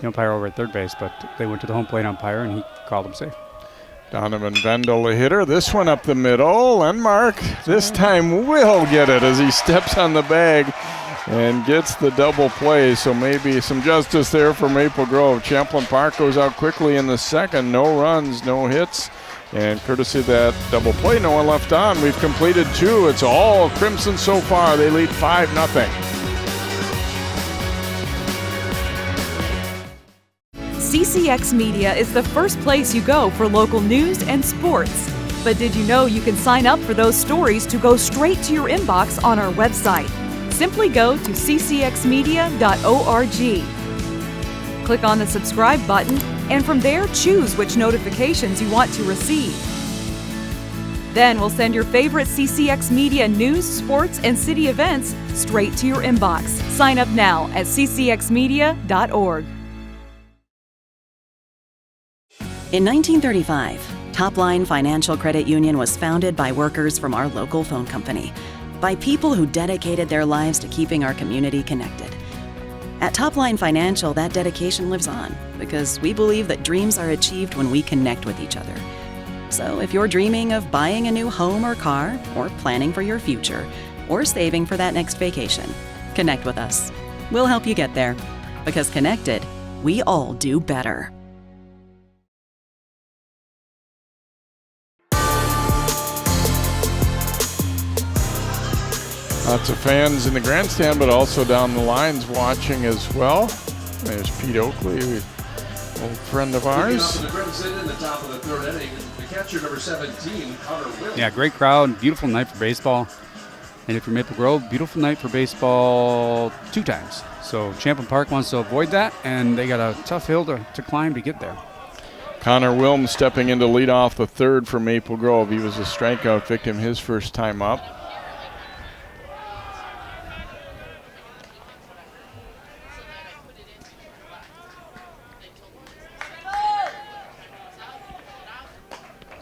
the umpire over at third base, but they went to the home plate umpire and he called him safe. Donovan Vendel, the hitter. This one up the middle. Lenmark this time will get it as he steps on the bag and gets the double play. So maybe some justice there for Maple Grove. Champlin Park goes out quickly in the second. No runs, no hits. And courtesy of that double play, no one left on. We've completed 2. It's all Crimson so far. They lead 5-0. CCX Media is the first place you go for local news and sports. But did you know you can sign up for those stories to go straight to your inbox on our website? Simply go to ccxmedia.org. Click on the subscribe button, and from there choose which notifications you want to receive. Then we'll send your favorite CCX Media news, sports, and city events straight to your inbox. Sign up now at ccxmedia.org. In 1935, Topline Financial Credit Union was founded by workers from our local phone company, by people who dedicated their lives to keeping our community connected. At Topline Financial, that dedication lives on because we believe that dreams are achieved when we connect with each other. So if you're dreaming of buying a new home or car, or planning for your future, or saving for that next vacation, connect with us. We'll help you get there, because connected, we all do better. Lots of fans in the grandstand, but also down the lines watching as well. There's Pete Oakley, old friend of ours. Yeah, great crowd, beautiful night for baseball. And if you're Maple Grove, beautiful night for baseball 2 times. So Champlin Park wants to avoid that, and they got a tough hill to climb to get there. Connor Wilms stepping in to lead off the third for Maple Grove. He was a strikeout victim his first time up.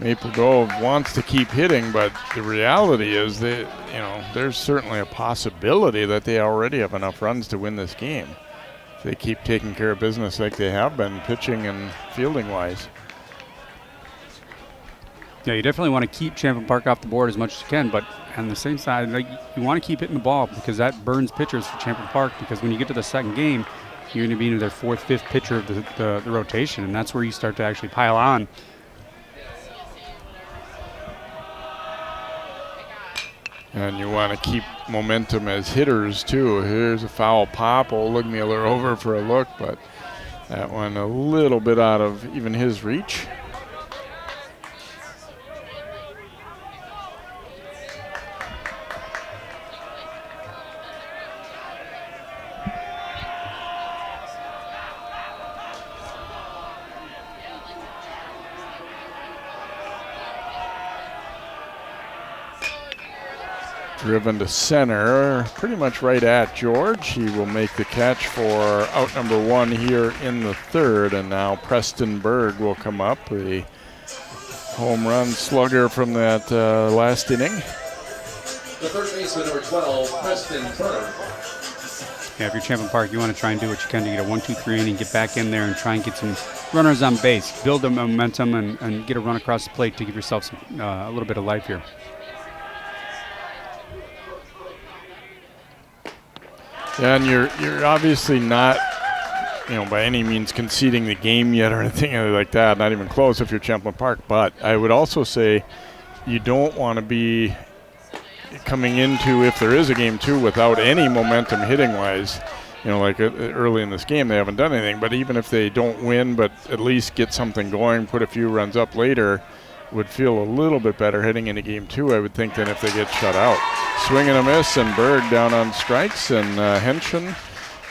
Maple Grove wants to keep hitting, but the reality is that, there's certainly a possibility that they already have enough runs to win this game if they keep taking care of business like they have been, pitching and fielding wise. Yeah, you definitely want to keep Champlin Park off the board as much as you can, but on the same side, you want to keep hitting the ball because that burns pitchers for Champlin Park, because when you get to the second game, you're going to be into their 4th, 5th pitcher of the rotation, and that's where you start to actually pile on. And you want to keep momentum as hitters, too. Here's a foul pop. Oleg Mueller over for a look, but that one a little bit out of even his reach. Driven to center, pretty much right at George. He will make the catch for out number 1 here in the third, and now Preston Berg will come up, the home run slugger from that last inning. The third baseman, number 12, Preston Berg. Yeah, if you're Champlin Park, you want to try and do what you can to get a 1-2-3 inning, get back in there and try and get some runners on base, build the momentum, and get a run across the plate to give yourself some, a little bit of life here. Yeah, and you're obviously not, by any means conceding the game yet or anything like that. Not even close if you're Champlin Park. But I would also say you don't want to be coming into, if there is a game 2, without any momentum hitting-wise. Like early in this game, they haven't done anything. But even if they don't win, but at least get something going, put a few runs up later, would feel a little bit better heading into game 2, I would think, than if they get shut out. Swing and a miss, and Berg down on strikes, and Henshin,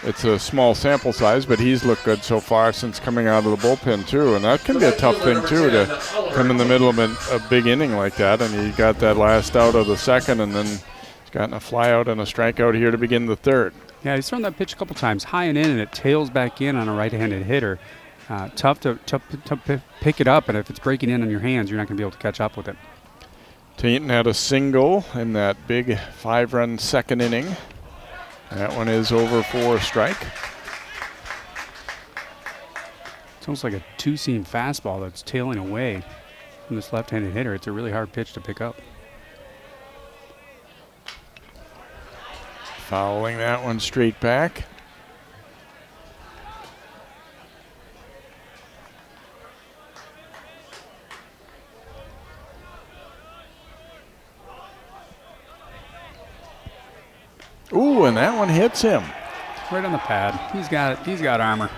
it's a small sample size, but he's looked good so far since coming out of the bullpen, too. And that can be a tough thing, too, to come in the middle of a big inning like that. And he got that last out of the second, and then he's gotten a fly out and a strikeout here to begin the third. Yeah, he's thrown that pitch a couple times high and in, and it tails back in on a right-handed hitter. Tough to pick it up, and if it's breaking in on your hands, you're not going to be able to catch up with it. Tainton had a single in that big 5-run second inning. That one is over for a strike. It's almost like a two-seam fastball that's tailing away from this left-handed hitter. It's a really hard pitch to pick up. Fouling that one straight back. Ooh, and that one hits him. Right on the pad. He's got it. He's got armor.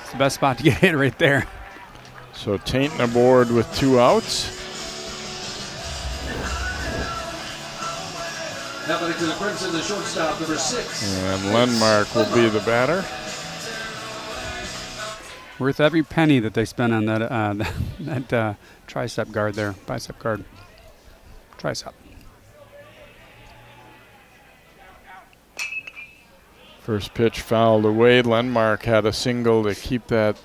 It's the best spot to get hit right there. So Tainton aboard with 2 outs. Happening to the Crimson, the shortstop, number 6. And Lenmark will be the batter. Worth every penny that they spent on that tricep guard there. Bicep guard. Tricep. First pitch fouled away. Lenmark had a single to keep that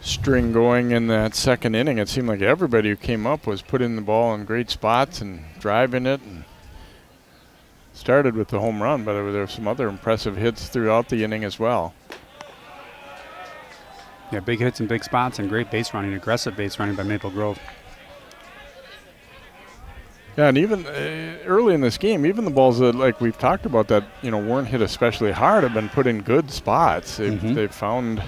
string going in that second inning. It seemed like everybody who came up was putting the ball in great spots and driving it. And started with the home run, but there were some other impressive hits throughout the inning as well. Yeah, big hits in big spots and great base running, aggressive base running by Maple Grove. Yeah, and even early in this game, even the balls that, like we've talked about, that weren't hit especially hard, have been put in good spots. They've found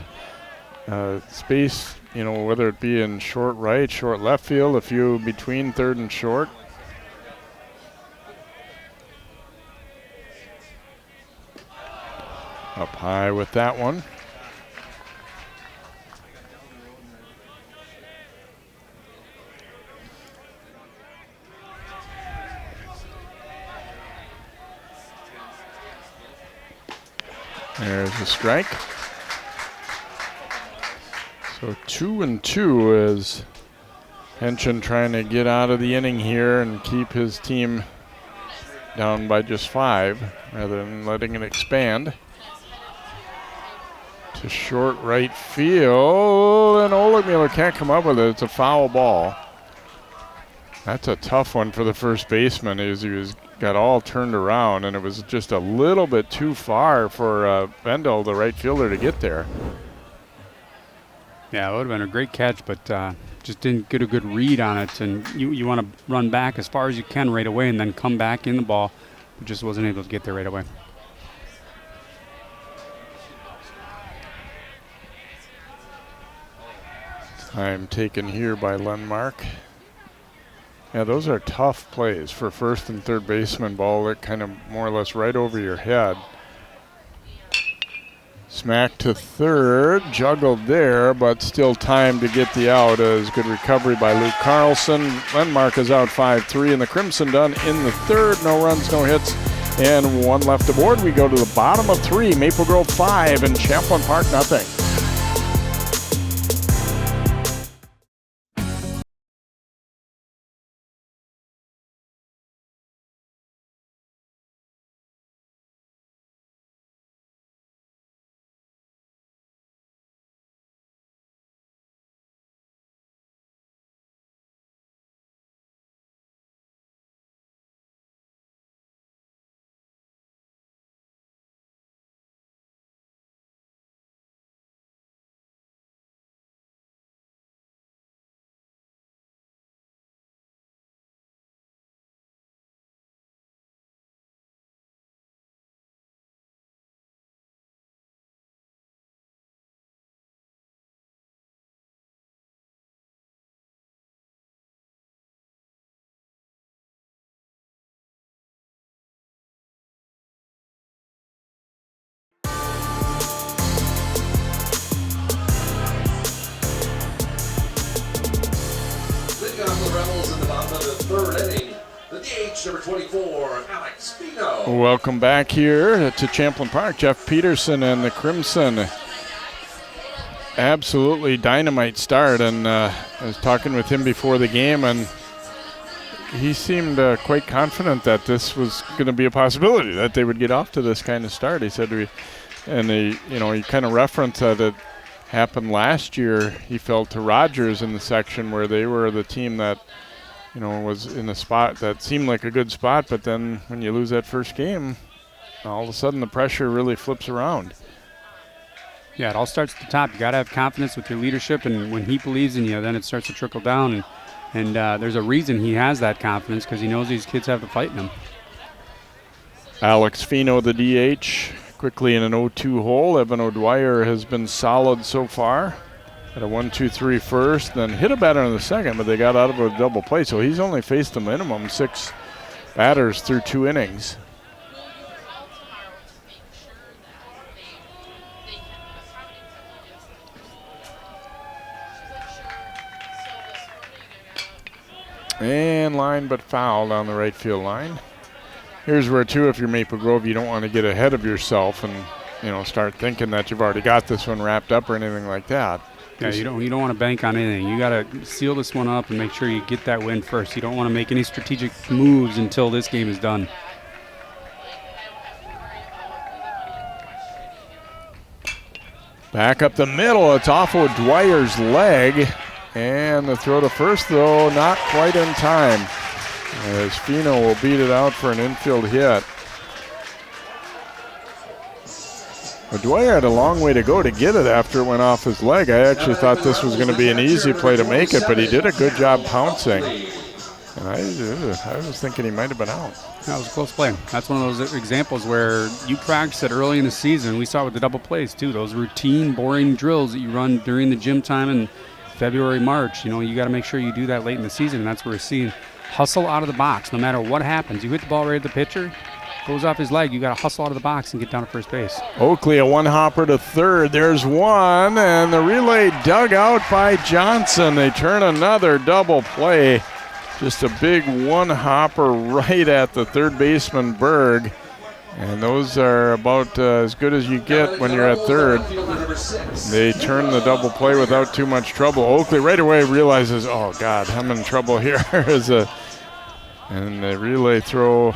space, whether it be in short right, short left field, a few between third and short. Up high with that one. There's a strike. So 2-2 as Henshin trying to get out of the inning here and keep his team down by just 5 rather than letting it expand. To short right field, and Olegmuller can't come up with it. It's a foul ball. That's a tough one for the first baseman as he got all turned around, and it was just a little bit too far for Bendel, the right fielder, to get there. Yeah, it would have been a great catch, but just didn't get a good read on it. And you want to run back as far as you can right away and then come back in the ball, but just wasn't able to get there right away. Time taken here by Lenmark. Yeah, those are tough plays for first and third baseman. Ball that kind of more or less right over your head. Smack to third, juggled there, but still time to get the out as good recovery by Luke Carlson. Lenmark is out 5-3, and the Crimson done in the third. No runs, no hits, and one left aboard. We go to the bottom of 3, Maple Grove 5, and Champlin Park nothing. Number 24, Alex Fino. Welcome back here to Champlin Park. Jeff Peterson and the Crimson. Absolutely dynamite start, and I was talking with him before the game, and he seemed quite confident that this was going to be a possibility, that they would get off to this kind of start. He said, he kind of referenced that it happened last year. He felt to Rogers in the section where they were the team that was in a spot that seemed like a good spot, but then when you lose that first game, all of a sudden the pressure really flips around. Yeah, it all starts at the top. You got to have confidence with your leadership, and when he believes in you, then it starts to trickle down. And there's a reason he has that confidence, because he knows these kids have the fight in them. Alex Fino, the DH, quickly in an 0-2 hole. Evan O'Dwyer has been solid so far. Had a 1-2-3 first, then hit a batter in the second, but they got out of a double play, so he's only faced a minimum 6 batters through 2 innings. And line but foul down the right field line. Here's where, too, if you're Maple Grove, you don't want to get ahead of yourself and start thinking that you've already got this one wrapped up or anything like that. Yeah, you don't want to bank on anything. You got to seal this one up and make sure you get that win first. You don't want to make any strategic moves until this game is done. Back up the middle. It's off O'Dwyer's leg. And the throw to first, though, not quite in time, as Fino will beat it out for an infield hit. O'Dwyer had a long way to go to get it after it went off his leg. I actually thought this was going to be an easy play to make it, but he did a good job pouncing. And I was thinking he might have been out. That was a close play. That's one of those examples where you practice it early in the season. We saw it with the double plays, too. Those routine, boring drills that you run during the gym time in February, March. You got to make sure you do that late in the season, and that's where we're seeing hustle out of the box. No matter what happens, you hit the ball right at the pitcher, goes off his leg, you got to hustle out of the box and get down to first base. Oakley, a one-hopper to third. There's one, and the relay dug out by Johnson. They turn another double play. Just a big one-hopper right at the third baseman, Berg. And those are about as good as you get when you're at third. They turn the double play without too much trouble. Oakley right away realizes, oh, God, I'm in trouble here. And the relay throw,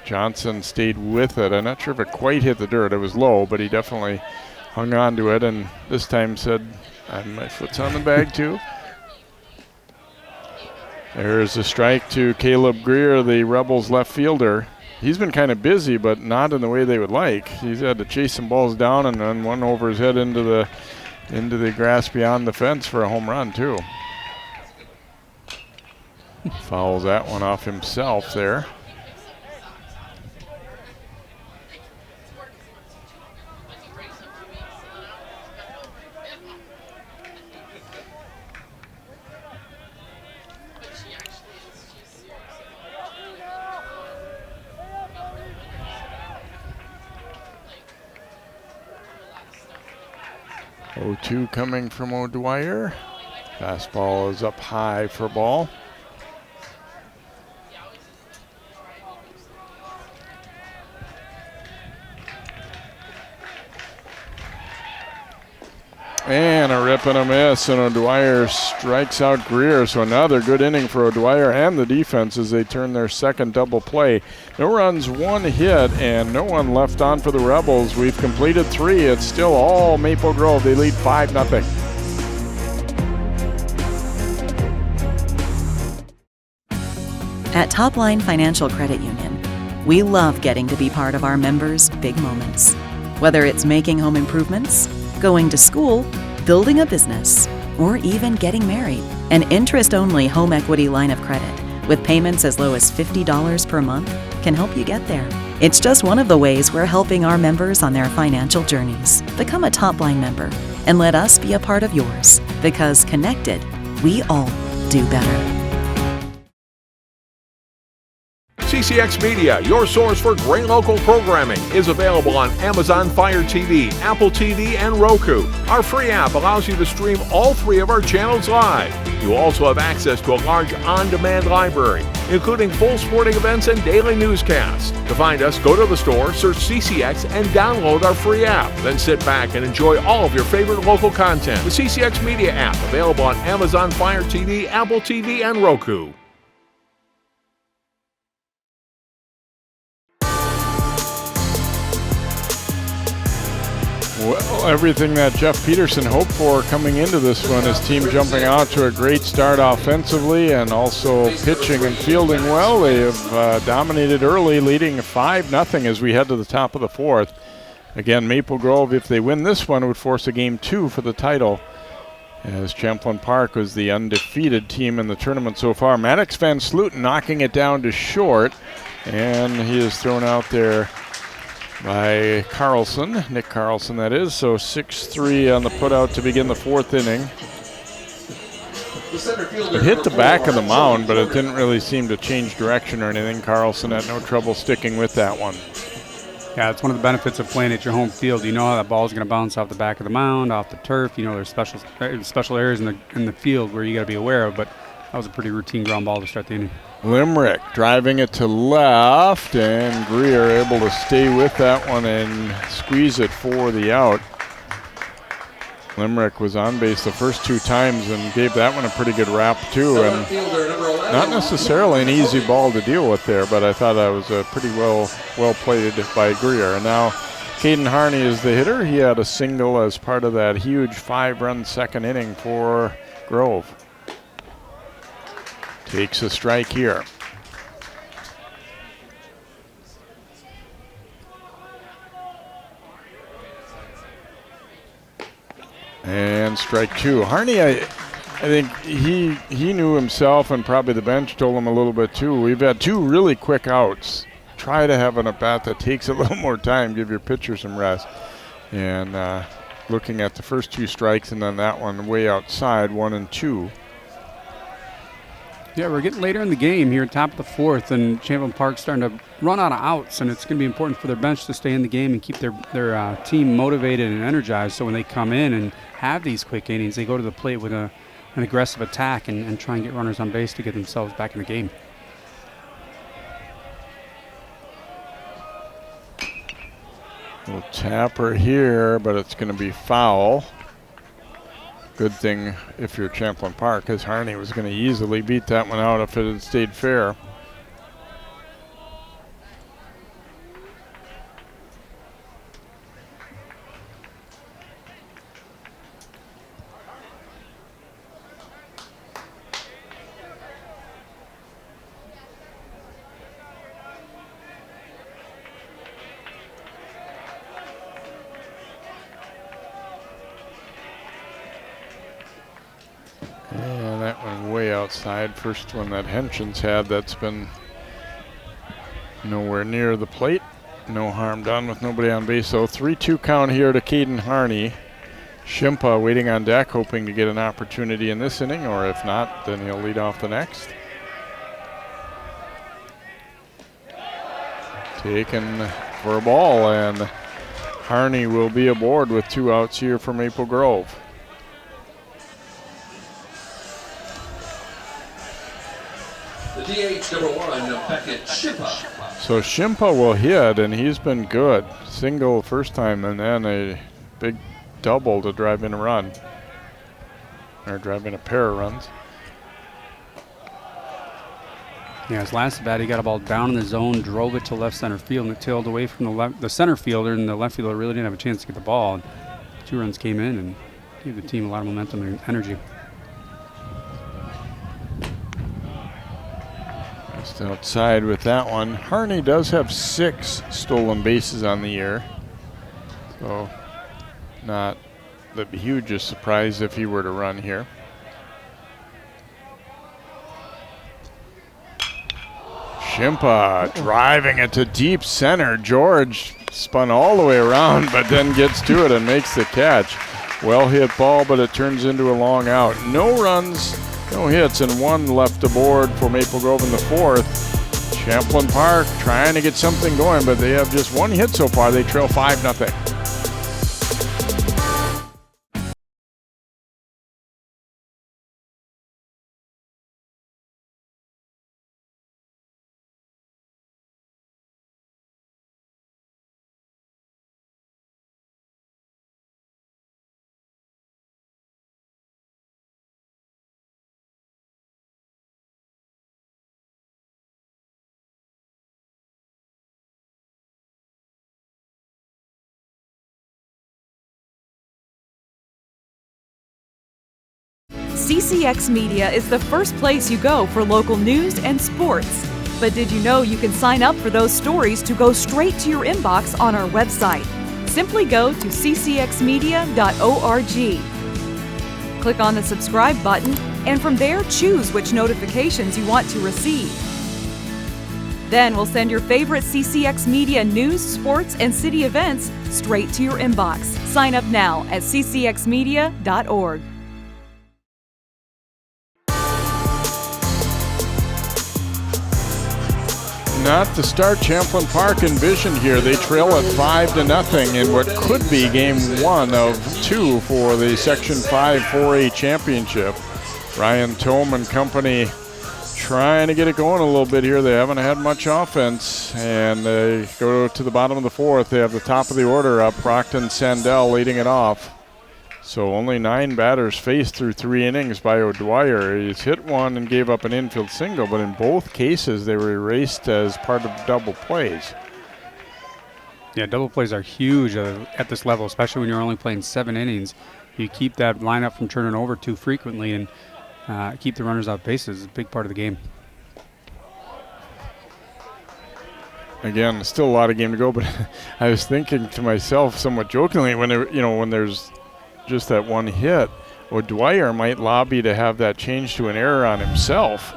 Johnson stayed with it. I'm not sure if it quite hit the dirt. It was low, but he definitely hung on to it, and this time said, my foot's on the bag too. There's a strike to Caleb Greer, the Rebels left fielder. He's been kind of busy, but not in the way they would like. He's had to chase some balls down and then one over his head into the grass beyond the fence for a home run too. Fouls that one off himself there. 0-2 coming from O'Dwyer. Fastball is up high for ball. And a rip and a miss, and O'Dwyer strikes out Greer. So another good inning for O'Dwyer and the defense as they turn their second double play. No runs, one hit, and no one left on for the Rebels. We've completed 3. It's still all Maple Grove. They lead 5-0. At Topline Financial Credit Union, we love getting to be part of our members' big moments. Whether it's making home improvements, going to school, building a business, or even getting married. An interest-only home equity line of credit with payments as low as $50 per month can help you get there. It's just one of the ways we're helping our members on their financial journeys. Become a Topline member and let us be a part of yours, because connected, we all do better. CCX Media, your source for great local programming, is available on Amazon Fire TV, Apple TV, and Roku. Our free app allows you to stream all 3 of our channels live. You also have access to a large on-demand library, including full sporting events and daily newscasts. To find us, go to the store, search CCX, and download our free app. Then sit back and enjoy all of your favorite local content. The CCX Media app, available on Amazon Fire TV, Apple TV, and Roku. Well, everything that Jeff Peterson hoped for coming into this one, his team jumping out to a great start offensively and also pitching and fielding well. They have dominated early, leading 5-0 as we head to the top of the 4th. Again, Maple Grove, if they win this one, would force a game 2 for the title, as Champlin Park was the undefeated team in the tournament so far. Maddox Van Slooten knocking it down to short, and he is thrown out there by Carlson, Nick Carlson that is. So 6-3 on the putout to begin the 4th inning. It hit the back of the mound, but it didn't really seem to change direction or anything. Carlson had no trouble sticking with that one. Yeah, it's one of the benefits of playing at your home field. You know that ball is going to bounce off the back of the mound, off the turf. You know there's special areas in the field where you got to be aware of, but that was a pretty routine ground ball to start the inning. Limerick driving it to left, and Greer able to stay with that one and squeeze it for the out. Limerick was on base the first 2 times and gave that one a pretty good wrap too, and not necessarily an easy ball to deal with there, but I thought that was a pretty well played by Greer. And now Caden Harney is the hitter. He had a single as part of that huge 5-run second inning for Grove. Takes a strike here. And strike 2. Harney, I think he knew himself, and probably the bench told him a little bit too. We've had 2 really quick outs. Try to have an at-bat that takes a little more time, give your pitcher some rest. And looking at the first 2 strikes and then that one way outside, 1 and 2. Yeah, we're getting later in the game here, top of the 4th, and Champlin Park's starting to run out of outs, and it's going to be important for their bench to stay in the game and keep their team motivated and energized, so when they come in and have these quick innings, they go to the plate with an aggressive attack and try and get runners on base to get themselves back in the game. Little tapper here, but it's going to be foul. Good thing if you're Champlin Park, because Harney was going to easily beat that one out if it had stayed fair. And that one way outside. First one that Henshin's had that's been nowhere near the plate. No harm done with nobody on base. So 3-2 count here to Caden Harney. Shimpa waiting on deck, hoping to get an opportunity in this inning, or if not, then he'll lead off the next. Taken for a ball, and Harney will be aboard with 2 outs here for Maple Grove. The DH number 1, Beckett Shimpa. So Shimpa will hit, and he's been good. Single first time, and then a big double to drive in a run. Or drive in a pair of runs. Yeah, his last at bat, he got a ball down in the zone, drove it to left center field, and it tailed away from the center fielder, and the left fielder really didn't have a chance to get the ball. 2 runs came in and gave the team a lot of momentum and energy. Just outside with that one. Harney does have 6 stolen bases on the year. So not the hugest surprise if he were to run here. Shimpa driving it to deep center. George spun all the way around, but then gets to it and makes the catch. Well hit ball, but it turns into a long out. No runs, no hits, and 1 left aboard for Maple Grove in the 4th. Champlin Park trying to get something going, but they have just 1 hit so far. They trail 5-0. CCX Media is the first place you go for local news and sports. But did you know you can sign up for those stories to go straight to your inbox on our website? Simply go to ccxmedia.org. Click on the subscribe button, and from there choose which notifications you want to receive. Then we'll send your favorite CCX Media news, sports, and city events straight to your inbox. Sign up now at ccxmedia.org. Not the start Champlin Park envisioned here. They trail at 5-0 in what could be game 1 of 2 for the Section 5 4A championship. Ryan Tome and company trying to get it going a little bit here. They haven't had much offense, and they go to the bottom of the 4th. They have the top of the order up, Brockton Sandell leading it off. So only 9 batters faced through 3 innings by O'Dwyer. He's hit 1 and gave up an infield single, but in both cases they were erased as part of double plays. Yeah, double plays are huge at this level, especially when you're only playing 7 innings. You keep that lineup from turning over too frequently and keep the runners off bases. It's a big part of the game. Again, still a lot of game to go, but I was thinking to myself somewhat jokingly when there's just that 1 hit, O'Dwyer might lobby to have that change to an error on himself.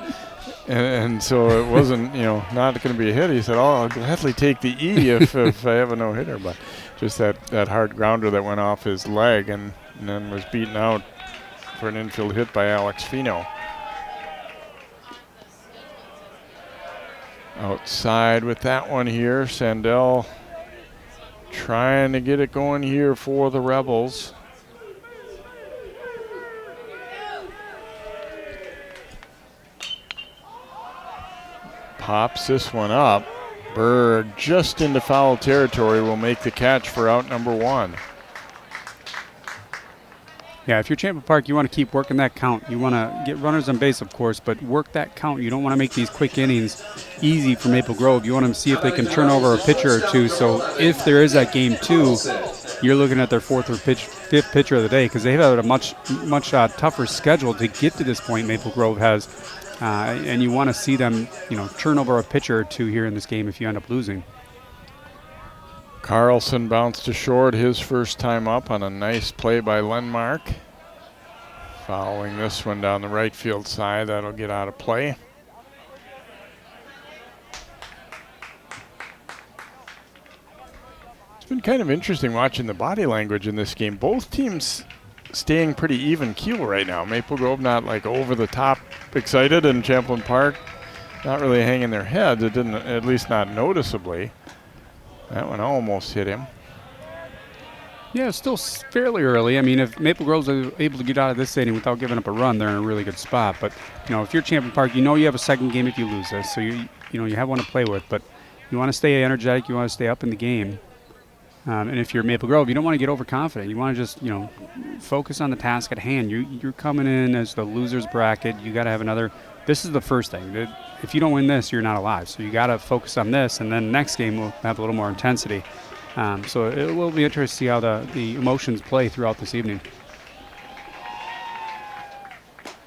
And so it wasn't, not going to be a hit. He said, I'll gladly take the E if I have a no-hitter. But just that hard grounder that went off his leg and then was beaten out for an infield hit by Alex Fino. Outside with that one here. Sandell trying to get it going here for the Rebels. Pops this one up. Berg just into foul territory will make the catch for out number 1. Yeah, if you're Champlin Park, you want to keep working that count. You want to get runners on base, of course, but work that count. You don't want to make these quick innings easy for Maple Grove. You want them to see if they can turn over a pitcher or 2. So if there is that game 2, you're looking at their 4th or 5th pitcher of the day, because they've had a much tougher schedule to get to this point. Maple Grove has. And you want to see them, turn over a pitcher or 2 here in this game if you end up losing. Carlson bounced to short his first time up on a nice play by Lenmark. Following this one down the right field side, that'll get out of play. It's been kind of interesting watching the body language in this game. Both teams staying pretty even keel right now. Maple Grove not like over the top excited, and Champlin Park not really hanging their heads. It didn't, at least not noticeably. That one almost hit him. Yeah, it's still fairly early. I mean, if Maple Grove's able to get out of this inning without giving up a run, they're in a really good spot. But, if you're Champlin Park, you have a second game if you lose this. So, you have one to play with. But you want to stay energetic. You want to stay up in the game. And if you're Maple Grove, you don't want to get overconfident. You want to just, focus on the task at hand. You're coming in as the loser's bracket. You got to have another. This is the first thing. If you don't win this, you're not alive. So you got to focus on this, and then next game will have a little more intensity. So it will be interesting to see how the emotions play throughout this evening.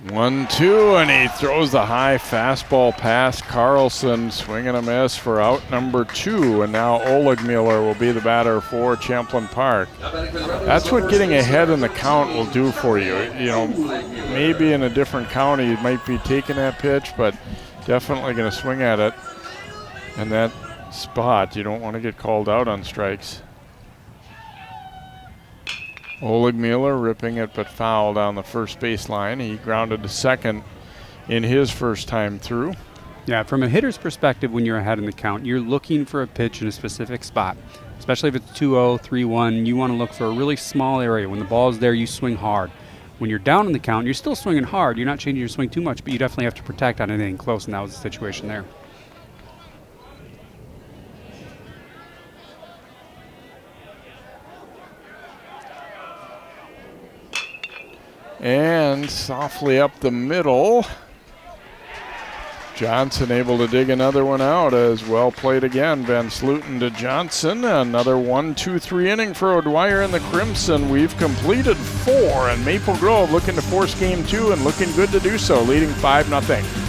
1-2, and he throws the high fastball past Carlson, swing and a miss for out number 2, and now Oligmuller will be the batter for Champlin Park. That's what getting ahead in the count will do for you. Maybe in a different county you might be taking that pitch, but definitely going to swing at it. And that spot, you don't want to get called out on strikes. Oligmuller ripping it but foul down the first baseline. He grounded to second in his first time through. Yeah, from a hitter's perspective, when you're ahead in the count, you're looking for a pitch in a specific spot. Especially if it's 2-0, 3-1, you want to look for a really small area. When the ball is there, you swing hard. When you're down in the count, you're still swinging hard. You're not changing your swing too much, but you definitely have to protect on anything close, and that was the situation there. And softly up the middle. Johnson able to dig another one out as well played again. Van Sluten to Johnson. Another 1-2-3 inning for O'Dwyer and the Crimson. We've completed 4, and Maple Grove looking to force game 2 and looking good to do so, leading 5-0.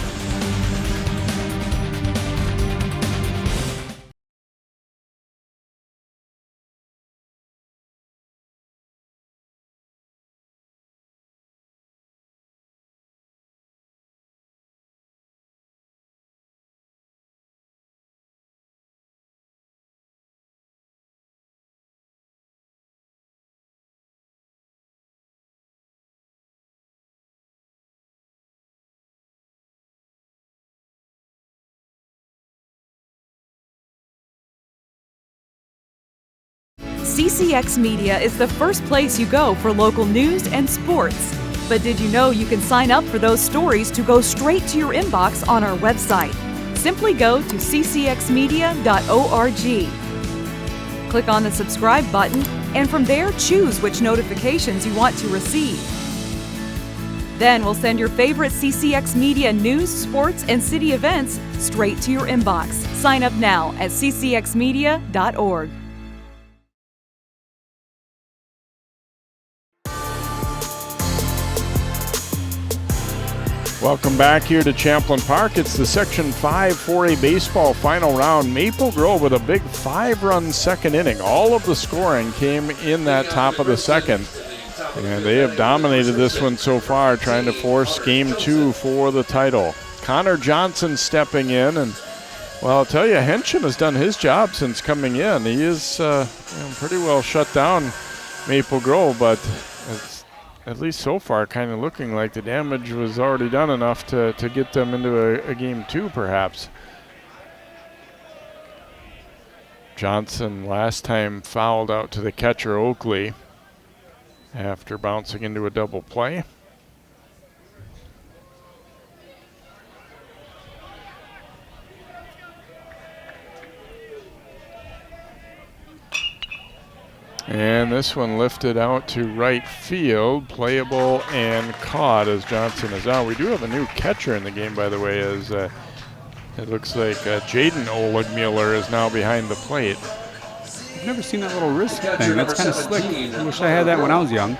CCX Media is the first place you go for local news and sports. But did you know you can sign up for those stories to go straight to your inbox on our website? Simply go to ccxmedia.org. Click on the subscribe button, and from there choose which notifications you want to receive. Then we'll send your favorite CCX Media news, sports, and city events straight to your inbox. Sign up now at ccxmedia.org. Welcome back here to Champlin Park. It's the Section 5 4A baseball final round. Maple Grove with a big 5-run second inning. All of the scoring came in that top of the second. And they have dominated this one so far, trying to force game 2 for the title. Connor Johnson stepping in, and well, I'll tell you, Henshin has done his job since coming in. He is pretty well shut down Maple Grove, but it's at least so far kind of looking like the damage was already done enough to get them into a game 2 perhaps. Johnson last time fouled out to the catcher Oakley after bouncing into a double play. And this one lifted out to right field, playable and caught as Johnson is out. We do have a new catcher in the game, by the way, as it looks like Jaden Oligmuller is now behind the plate. I've never seen that little wrist thing. That's kind of slick. I wish I had that when I was young.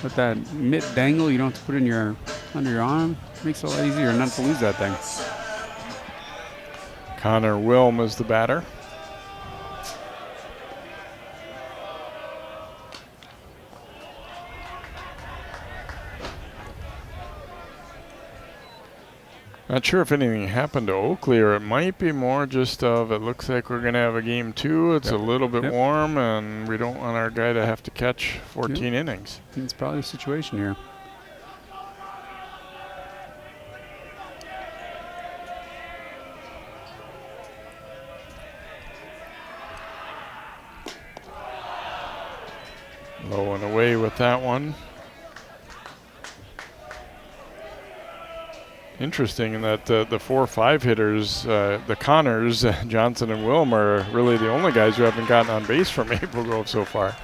With that mitt dangle, you don't have to put it in under your arm. Makes it a lot easier not to lose that thing. Connor Wilm is the batter. Not sure if anything happened to Oakley, or it might be more just of it looks like we're going to have a game 2. It's a little bit warm, and we don't want our guy to have to catch 14 innings. I think it's probably the situation here. Low and away with that one. Interesting in that the 4-5 hitters, the Connors, Johnson and Wilm, are really the only guys who haven't gotten on base for Maple Grove so far.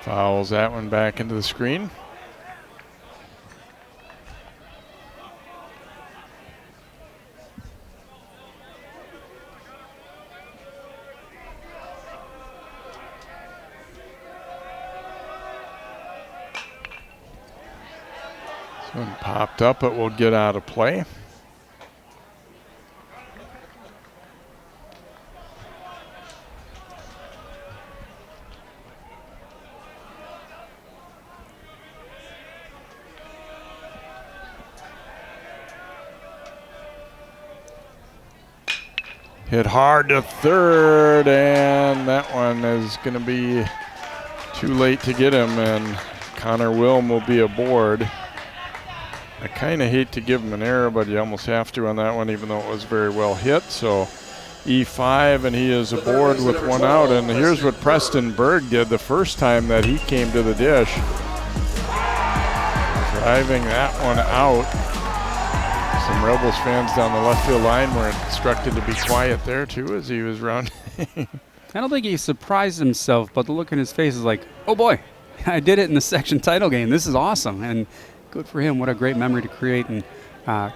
Fouls that one back into the screen. This one popped up, but will get out of play. Hit hard to third, and that one is going to be too late to get him, and Connor Wilm will be aboard. I kind of hate to give him an error, but you almost have to on that one, even though it was very well hit. So E5, and he is aboard with one out. And here's what Preston Berg did the first time that he came to the dish. Driving that one out. Some Rebels fans down the left field line were instructed to be quiet there too as he was rounding. I don't think he surprised himself, but the look in his face is like, oh boy, I did it in the section title game. This is awesome. And good for him. What a great memory to create and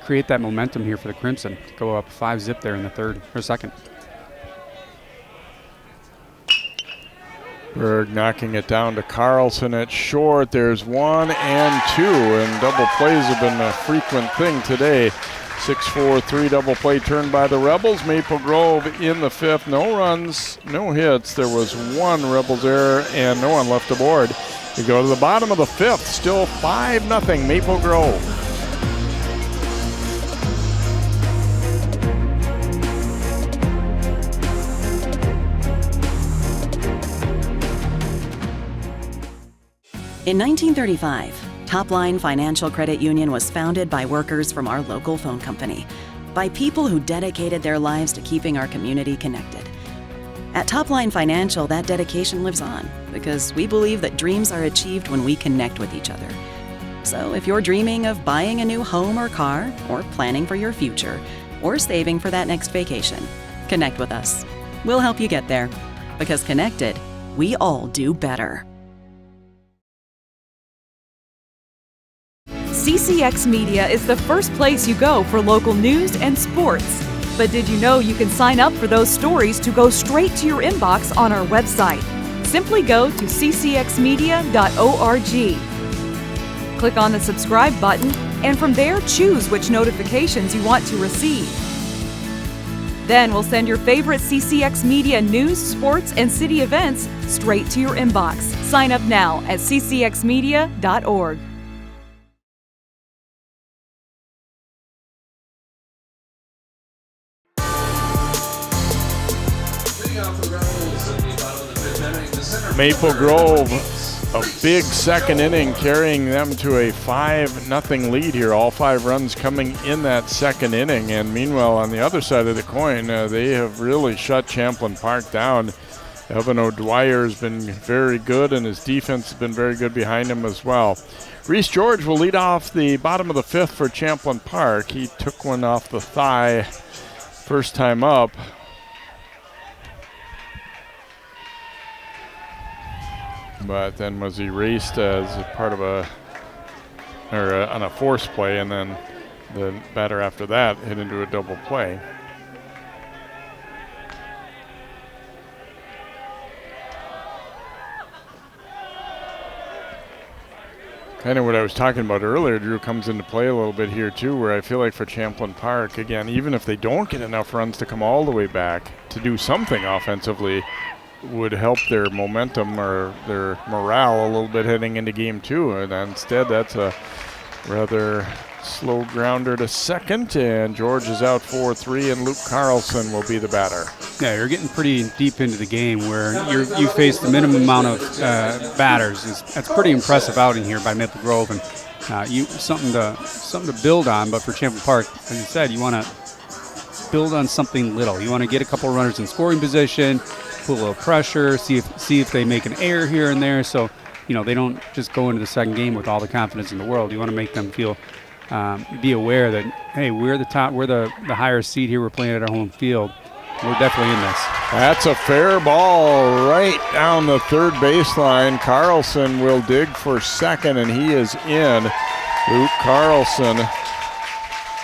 create that momentum here for the Crimson. Go up 5-zip there in the second. Berg knocking it down to Carlson at short. There's 1 and 2, and double plays have been a frequent thing today. 6-4-3 double play turned by the Rebels. Maple Grove in the 5th. No runs, no hits. There was 1 Rebels error and no one left aboard. We go to the bottom of the 5th. Still 5-0 Maple Grove. In 1935, Topline Financial Credit Union was founded by workers from our local phone company, by people who dedicated their lives to keeping our community connected. At Topline Financial, that dedication lives on because we believe that dreams are achieved when we connect with each other. So if you're dreaming of buying a new home or car, or planning for your future, or saving for that next vacation, connect with us. We'll help you get there, because connected, we all do better. CCX Media is the first place you go for local news and sports. But did you know you can sign up for those stories to go straight to your inbox on our website? Simply go to ccxmedia.org. Click on the subscribe button, and from there choose which notifications you want to receive. Then we'll send your favorite CCX Media news, sports, and city events straight to your inbox. Sign up now at ccxmedia.org. Maple Grove, a big second inning, carrying them to a 5-0 lead here. All 5 runs coming in that second inning. And meanwhile, on the other side of the coin, they have really shut Champlin Park down. Evan O'Dwyer has been very good, and his defense has been very good behind him as well. Reese George will lead off the bottom of the 5th for Champlin Park. He took one off the thigh first time up. But then was erased as part of on a force play, and then the batter after that hit into a double play. Kind of what I was talking about earlier, Drew, comes into play a little bit here too, where I feel like for Champlin Park, again, even if they don't get enough runs to come all the way back, to do something offensively would help their momentum or their morale a little bit heading into game 2. And instead, that's a rather slow grounder to second, and George is out 4-3, and Luke Carlson will be the batter. Yeah, you're getting pretty deep into the game where you face the minimum amount of batters. That's pretty impressive outing here by Maple Grove, and something to build on. But for Champlin Park, as you said, you want to build on something little. You want to get a couple runners in scoring position, put a little pressure, see if they make an error here and there. So, they don't just go into the second game with all the confidence in the world. You want to make them feel, be aware that, hey, we're the top, we're the higher seed here. We're playing at our home field. We're definitely in this. That's a fair ball right down the third baseline. Carlson will dig for second, and he is in. Luke Carlson,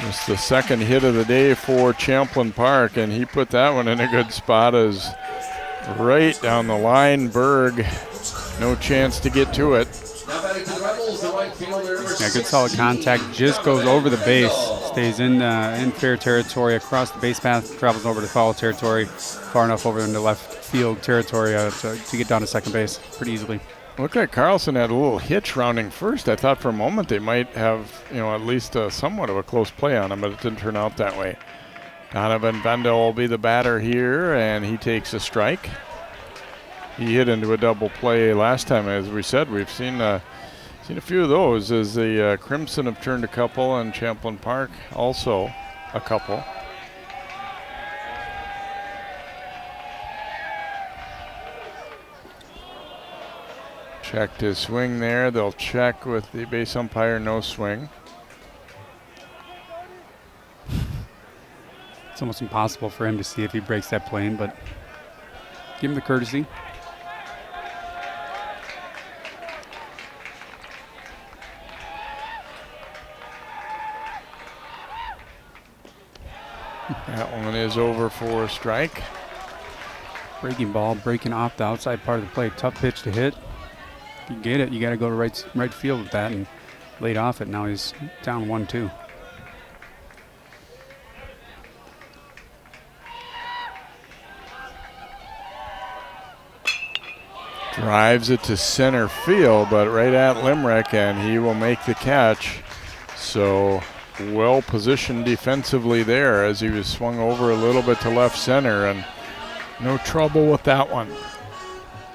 just the second hit of the day for Champlin Park, and he put that one in a good spot as right down the line. Berg, no chance to get to it. Yeah, good solid contact. Just goes over the base, stays in fair territory, across the base path, travels over to foul territory, far enough over into left field territory to get down to second base pretty easily. Looked like Carlson had a little hitch rounding first. I thought for a moment they might have, at least somewhat of a close play on him, but it didn't turn out that way. Donovan Vendel will be the batter here, and he takes a strike. He hit into a double play last time, as we said. We've seen a few of those as the Crimson have turned a couple, and Champlin Park also a couple. Checked his swing there. They'll check with the base umpire, no swing. It's almost impossible for him to see if he breaks that plane, but give him the courtesy. That one is over for a strike. Breaking ball, breaking off the outside part of the plate. Tough pitch to hit. If you get it, you got to go to right field with that, and laid off it. Now he's down 1-2. Drives it to center field, but right at Limerick, and he will make the catch. So well positioned defensively there as he was swung over a little bit to left center, and no trouble with that one.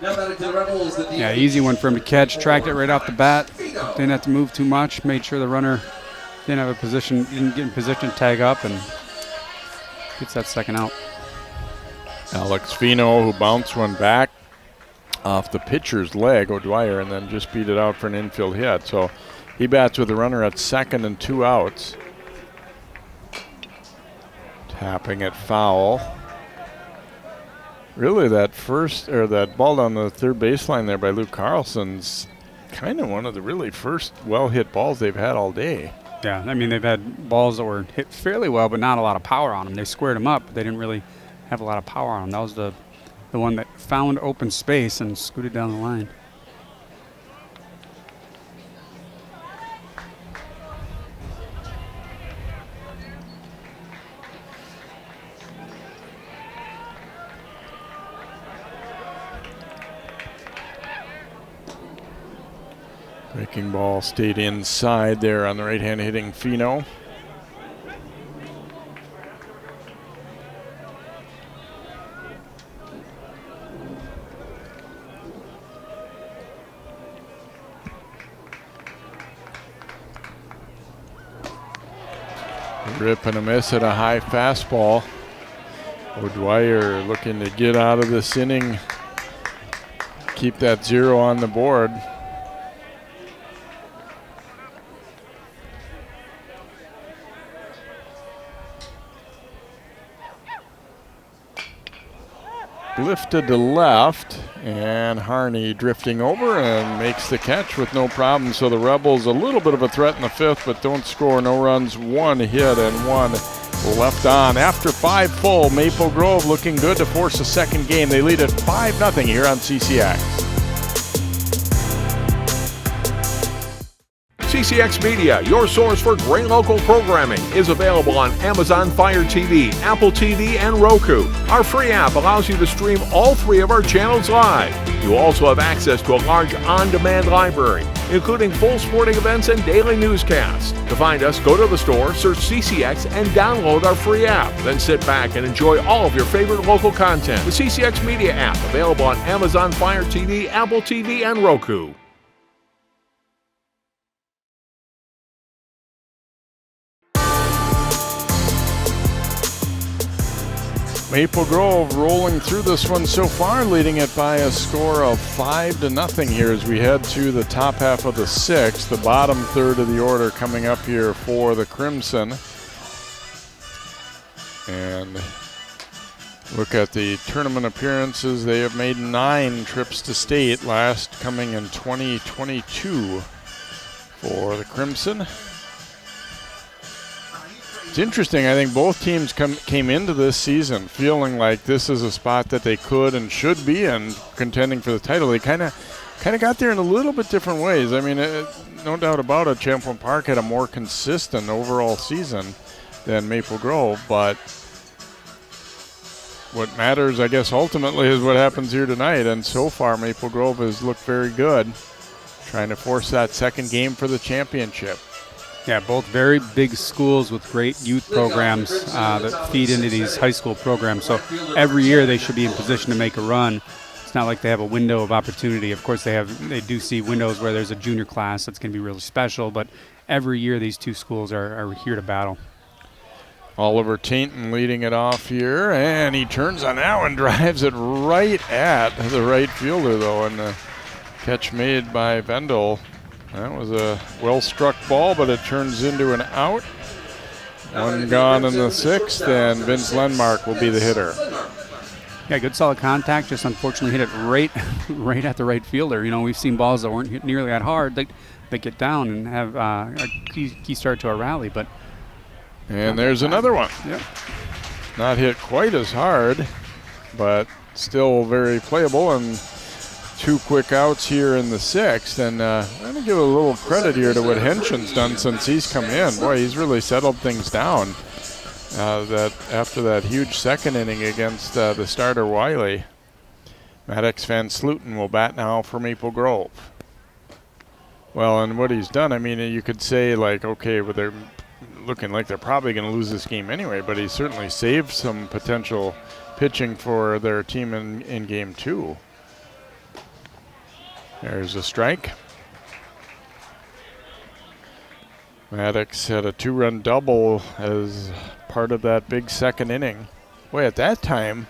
Yeah, easy one for him to catch. Tracked it right off the bat. Didn't have to move too much. Made sure the runner didn't get in position to tag up, and gets that second out. Alex Fino, who bounced one back off the pitcher's leg, O'Dwyer, and then just beat it out for an infield hit. So he bats with the runner at second and 2 outs. Tapping it foul. Really, that ball down the third baseline there by Luke Carlson's kind of one of the really first well-hit balls they've had all day. Yeah, I mean, they've had balls that were hit fairly well, but not a lot of power on them. They squared them up, but they didn't really have a lot of power on them. That was the one that found open space and scooted down the line. Breaking ball stayed inside there on the right-hand hitting Fino. Rip and a miss at a high fastball. O'Dwyer looking to get out of this inning, keep that 0 on the board. Lifted to left, and Harney drifting over and makes the catch with no problem. So the Rebels a little bit of a threat in the fifth, but don't score. No runs, 1 hit and 1 left on. After 5 full, Maple Grove looking good to force a second game. They lead at 5-0 here on CCX. CCX Media, your source for great local programming, is available on Amazon Fire TV, Apple TV, and Roku. Our free app allows you to stream all 3 of our channels live. You also have access to a large on-demand library, including full sporting events and daily newscasts. To find us, go to the store, search CCX, and download our free app. Then sit back and enjoy all of your favorite local content. The CCX Media app, available on Amazon Fire TV, Apple TV, and Roku. Maple Grove rolling through this one so far, leading it by a score of 5-0 here as we head to the top half of the sixth. The bottom third of the order coming up here for the Crimson. And look at the tournament appearances. They have made 9 trips to state, last coming in 2022 for the Crimson. It's interesting. I think both teams came into this season feeling like this is a spot that they could and should be in, contending for the title. They kind of got there in a little bit different ways. I mean, no doubt about it, Champlin Park had a more consistent overall season than Maple Grove, but what matters, I guess, ultimately is what happens here tonight. And so far, Maple Grove has looked very good, trying to force that second game for the championship. Yeah, both very big schools with great youth programs that feed into these high school programs. So every year they should be in position to make a run. It's not like they have a window of opportunity. Of course, they do see windows where there's a junior class that's going to be really special, but every year these two schools are here to battle. Oliver Tainton leading it off here, and he turns on that one, drives it right at the right fielder, though, and the catch made by Vendel. That was a well-struck ball, but it turns into an out. One gone in the sixth, and Vince Lenmark will be the hitter. Yeah, good solid contact, just unfortunately hit it right at the right fielder. You know, we've seen balls that weren't hit nearly that hard. They get down and have a key start to a rally, but... And there's another one. Yep. Not hit quite as hard, but still very playable, and 2 quick outs here in the sixth. And I'm going to give a little credit here to what Henshin's done since he's come in. Boy, he's really settled things down that after that huge second inning against the starter Wiley. Maddox Van Sluten will bat now for Maple Grove. Well, and what he's done, I mean, you could say, like, okay, but they're looking like they're probably going to lose this game anyway, but he certainly saved some potential pitching for their team in game 2. There's a strike. Maddox had a 2-run double as part of that big second inning. Boy, at that time,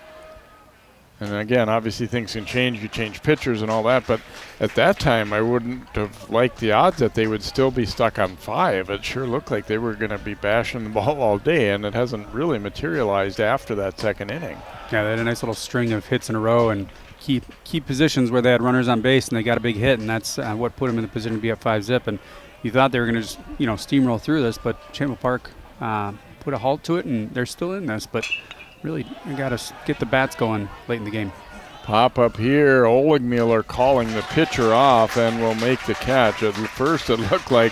and again, obviously things can change. You change pitchers and all that, but at that time, I wouldn't have liked the odds that they would still be stuck on 5. It sure looked like they were going to be bashing the ball all day, and it hasn't really materialized after that second inning. Yeah, they had a nice little string of hits in a row and key positions where they had runners on base, and they got a big hit, and that's what put them in the position to be up 5-zip. And you thought they were going to just, steamroll through this, but Champlin Park put a halt to it, and they're still in this. But really, you got to get the bats going late in the game. Pop up here, Oligmuller calling the pitcher off and will make the catch. At first, it looked like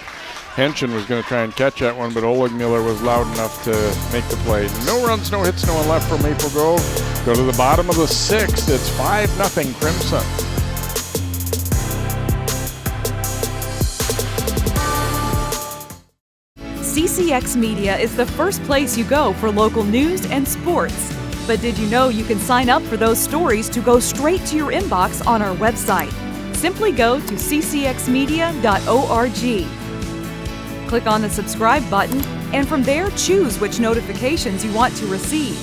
Henshin was going to try and catch that one, but Oligmuller was loud enough to make the play. No runs, no hits, no one left for Maple Grove. Go to the bottom of the sixth. It's 5-0 Crimson. CCX Media is the first place you go for local news and sports. But did you know you can sign up for those stories to go straight to your inbox on our website? Simply go to ccxmedia.org. Click on the subscribe button, and from there choose which notifications you want to receive.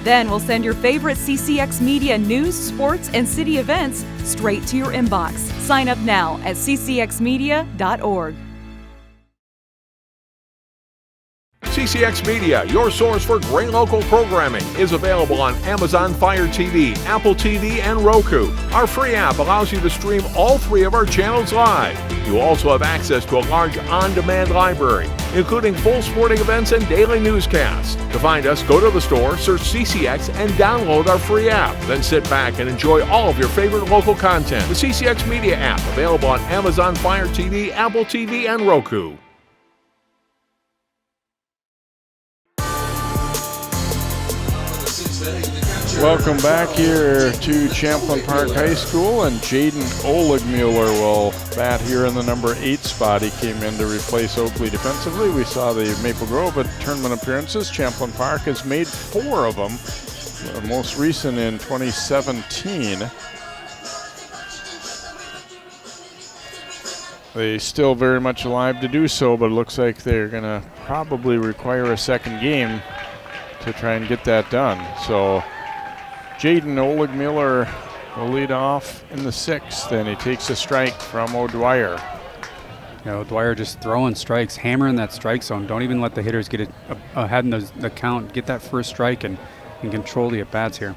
Then we'll send your favorite CCX Media news, sports, and city events straight to your inbox. Sign up now at ccxmedia.org. CCX Media, your source for great local programming, is available on Amazon Fire TV, Apple TV, and Roku. Our free app allows you to stream all 3 of our channels live. You also have access to a large on-demand library, including full sporting events and daily newscasts. To find us, go to the store, search CCX, and download our free app. Then sit back and enjoy all of your favorite local content. The CCX Media app, available on Amazon Fire TV, Apple TV, and Roku. Welcome back here to Champlin Park High School, and Jaden Oligmuller will bat here in the number 8 spot. He came in to replace Oakley defensively. We saw the Maple Grove at tournament appearances. Champlin Park has made 4 of them, the most recent in 2017. They still very much alive to do so, but it looks like they're going to probably require a second game to try and get that done. So Jaden Oligmiller will lead off in the 6th, and he takes a strike from O'Dwyer. You know, Dwyer just throwing strikes, hammering that strike zone. Don't even let the hitters get it ahead in the count. Get that first strike and control the at-bats here.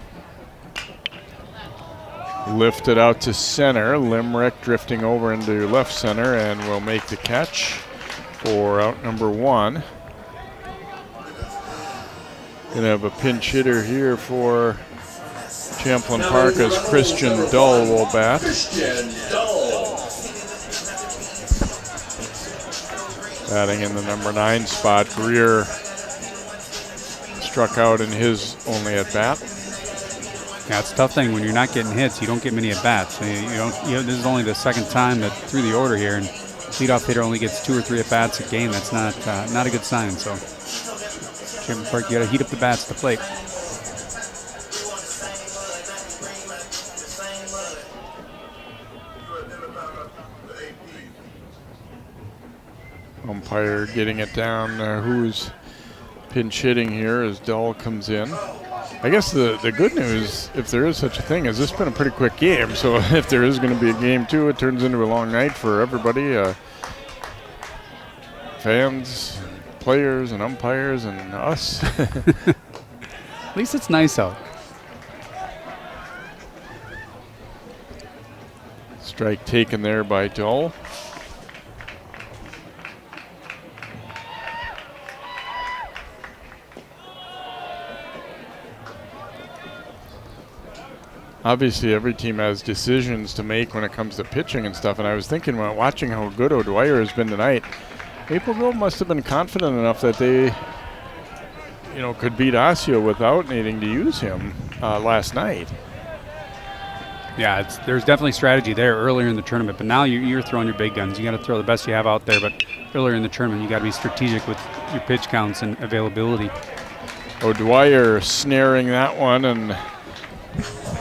Lifted out to center. Limerick drifting over into left center and will make the catch for out number 1. Gonna have a pinch hitter here for Champlin Park as Christian Dull will bat. Batting in the number 9 spot. Greer struck out in his only at bat. Yeah, it's a tough thing when you're not getting hits. You don't get many at bats. This is only the second time that through the order here, and leadoff hitter only gets 2 or 3 at bats a game. That's not a good sign. So, Champlin Park, you got to heat up the bats at the plate. Umpire getting it down. Who's pinch hitting here as Dull comes in. I guess the good news, if there is such a thing, is this has been a pretty quick game. So if there is going to be a game 2, it turns into a long night for everybody. Fans, players, and umpires, and us. At least it's nice out. Strike taken there by Dull. Obviously, every team has decisions to make when it comes to pitching and stuff. And I was thinking when watching how good O'Dwyer has been tonight, Maple Grove must have been confident enough that they, could beat Osseo without needing to use him last night. Yeah, there's definitely strategy there earlier in the tournament. But now you're throwing your big guns. You got to throw the best you have out there. But earlier in the tournament, you got to be strategic with your pitch counts and availability. O'Dwyer snaring that one and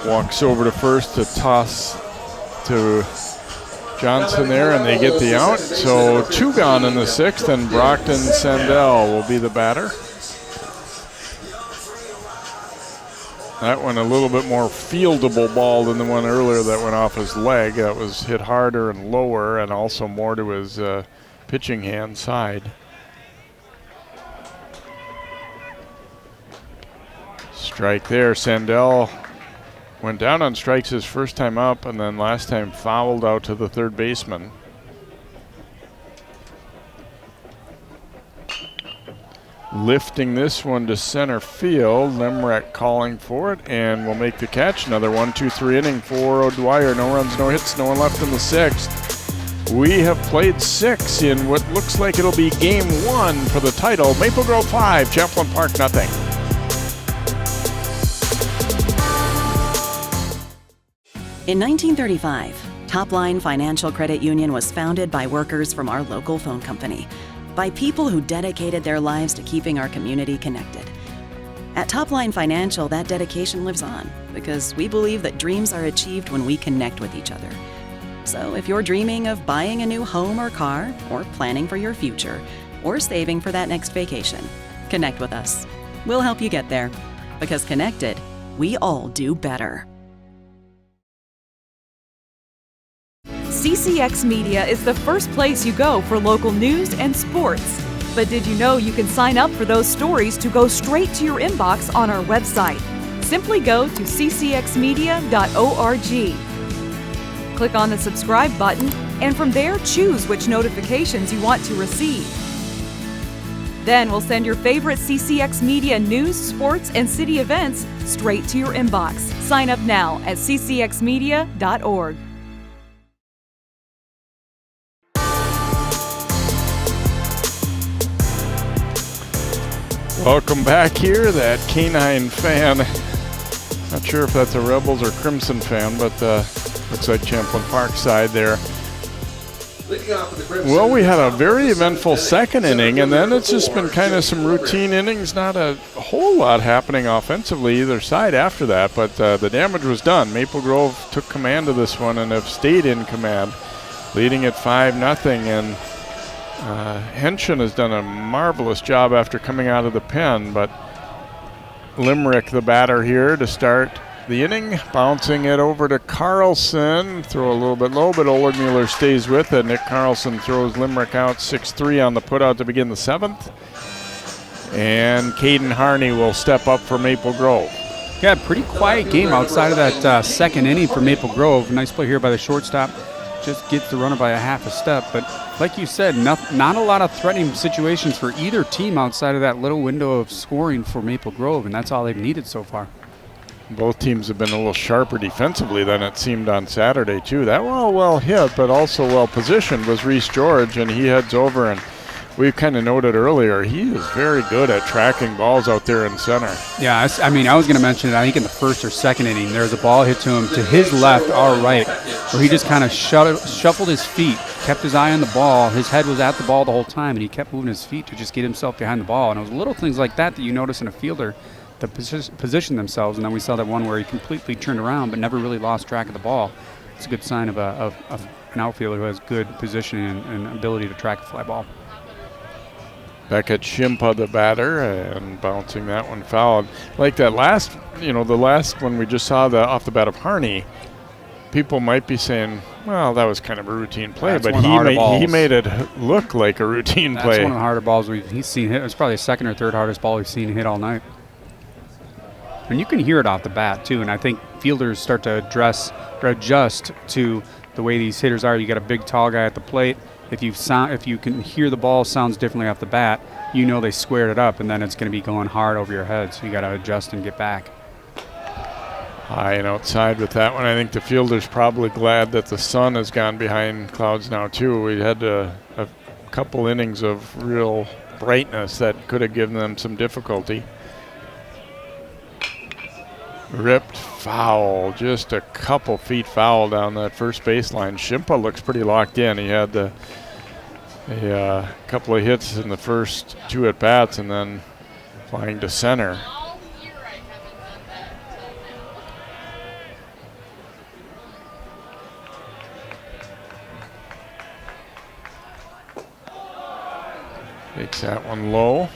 walks over to first to toss to Johnson there, and they get the out. So 2 gone in the 6th, and Brockton Sandell will be the batter. That one a little bit more fieldable ball than the one earlier that went off his leg. That was hit harder and lower, and also more to his pitching hand side. Strike there. Sandell went down on strikes his first time up, and then last time fouled out to the third baseman. Lifting this one to center field. Limerick calling for it, and will make the catch. Another 1-2-3 inning for O'Dwyer. No runs, no hits, no one left in the 6th. We have played 6 in what looks like it'll be game 1 for the title. Maple Grove 5, Champlin Park nothing. In 1935, Topline Financial Credit Union was founded by workers from our local phone company, by people who dedicated their lives to keeping our community connected. At Topline Financial, that dedication lives on because we believe that dreams are achieved when we connect with each other. So if you're dreaming of buying a new home or car, or planning for your future, or saving for that next vacation, connect with us. We'll help you get there, because connected, we all do better. CCX Media is the first place you go for local news and sports. But did you know you can sign up for those stories to go straight to your inbox on our website? Simply go to ccxmedia.org. Click on the subscribe button, and from there choose which notifications you want to receive. Then we'll send your favorite CCX Media news, sports, and city events straight to your inbox. Sign up now at ccxmedia.org. Welcome back here. That Canine fan, not sure if that's a Rebels or Crimson fan, but looks like Champlin Park side there. Well, we had a very eventful second inning, and then it's just been kind of some routine innings, not a whole lot happening offensively either side after that, but the damage was done. Maple Grove took command of this one and have stayed in command, leading at 5-0, and Henshin has done a marvelous job after coming out of the pen, but Limerick, the batter here to start the inning. Bouncing it over to Carlson. Throw a little bit low, but Olermuller stays with it. Nick Carlson throws Limerick out 6-3 on the putout to begin the 7th. And Caden Harney will step up for Maple Grove. Yeah, pretty quiet game outside of that second inning for Maple Grove. Nice play here by the shortstop. Just gets the runner by a half a step. But like you said, not a lot of threatening situations for either team outside of that little window of scoring for Maple Grove, and that's all they've needed so far. Both teams have been a little sharper defensively than it seemed on Saturday, too. That well hit, but also well positioned was Reese George, and he heads over, and we kind of noted earlier, he is very good at tracking balls out there in center. Yeah, I was going to mention it. I think in the first or second inning, there was a ball hit to him to his left, our right, where he just kind of shuffled his feet, kept his eye on the ball. His head was at the ball the whole time, and he kept moving his feet to just get himself behind the ball. And it was little things like that you notice in a fielder to position themselves. And then we saw that one where he completely turned around but never really lost track of the ball. It's a good sign of an outfielder who has good positioning and ability to track a fly ball. Beckett Shimpa, the batter, and bouncing that one fouled. Like that last, the last one we just saw off the bat of Harney, people might be saying, well, that was kind of a routine play, but he made it look like a routine play. That's one of the harder balls he's seen hit. It's probably the second or third hardest ball we've seen hit all night. And you can hear it off the bat, too, and I think fielders start to adjust to the way these hitters are. You got a big, tall guy at the plate. If you can hear the ball sounds differently off the bat, you know they squared it up, and then it's going to be going hard over your head, so you got to adjust and get back. High and outside with that one. I think the fielder's probably glad that the sun has gone behind clouds now, too. We had a couple innings of real brightness that could have given them some difficulty. Ripped foul, just a couple feet foul down that first baseline. Shimpa looks pretty locked in. He had a couple of hits in the first two at bats and then flying to center. Takes that one low.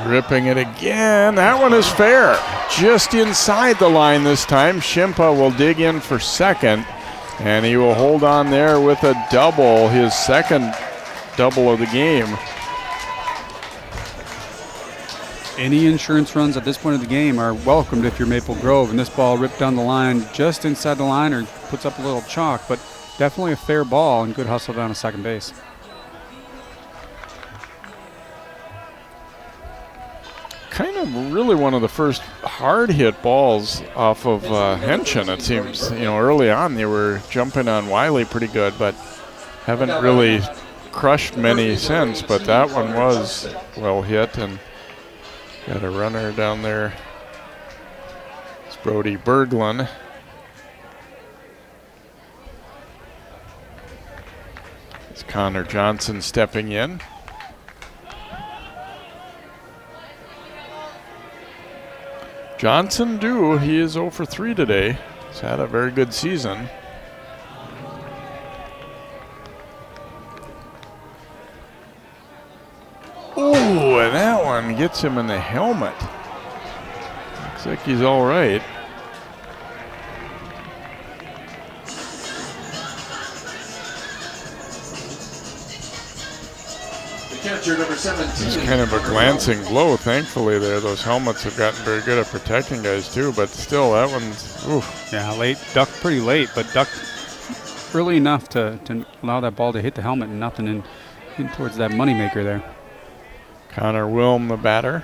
Ripping it again. That one is fair. Just inside the line this time. Shimpa will dig in for second, and he will hold on there with a double, his second double of the game. Any insurance runs at this point of the game are welcomed if you're Maple Grove, and this ball ripped down the line just inside the line or puts up a little chalk, but definitely a fair ball and good hustle down to second base. Kind of really one of the first hard hit balls off of Henshin, it seems. Early on they were jumping on Wiley pretty good, but haven't really crushed many since. But that one was well hit, and got a runner down there. It's Brody Berglund. It's Connor Johnson stepping in. Johnson he is 0 for 3 today. He's had a very good season. Ooh, and that one gets him in the helmet. Looks like he's all right. Catcher number 17. It's kind of a glancing blow, thankfully, there. Those helmets have gotten very good at protecting guys, too, but still, that one's, oof. Yeah, late, ducked pretty late, but ducked early enough to allow that ball to hit the helmet and nothing in towards that moneymaker there. Connor Wilm, the batter.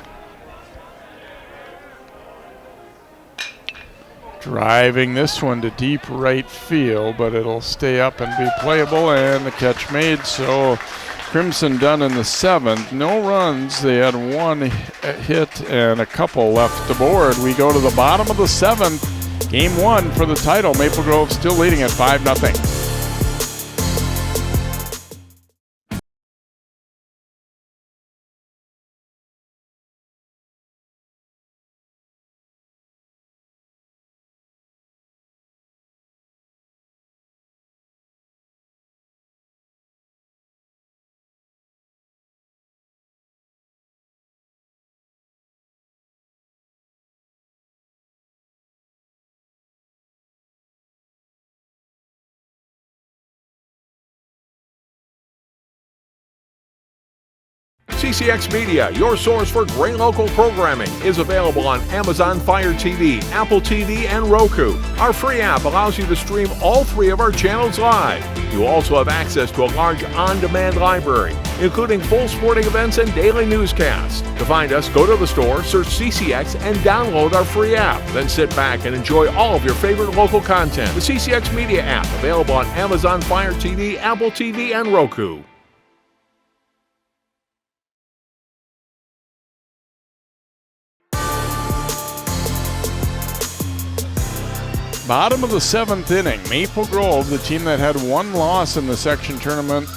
Driving this one to deep right field, but it'll stay up and be playable, and the catch made, so Crimson done in the 7th. No runs. They had one hit and a couple left aboard. We go to the bottom of the 7th. Game 1 for the title. Maple Grove still leading at 5-0. CCX Media, your source for great local programming, is available on Amazon Fire TV, Apple TV, and Roku. Our free app allows you to stream all 3 of our channels live. You also have access to a large on-demand library, including full sporting events and daily newscasts. To find us, go to the store, search CCX, and download our free app. Then sit back and enjoy all of your favorite local content. The CCX Media app, available on Amazon Fire TV, Apple TV, and Roku. Bottom of the 7th inning, Maple Grove, the team that had 1 loss in the section tournament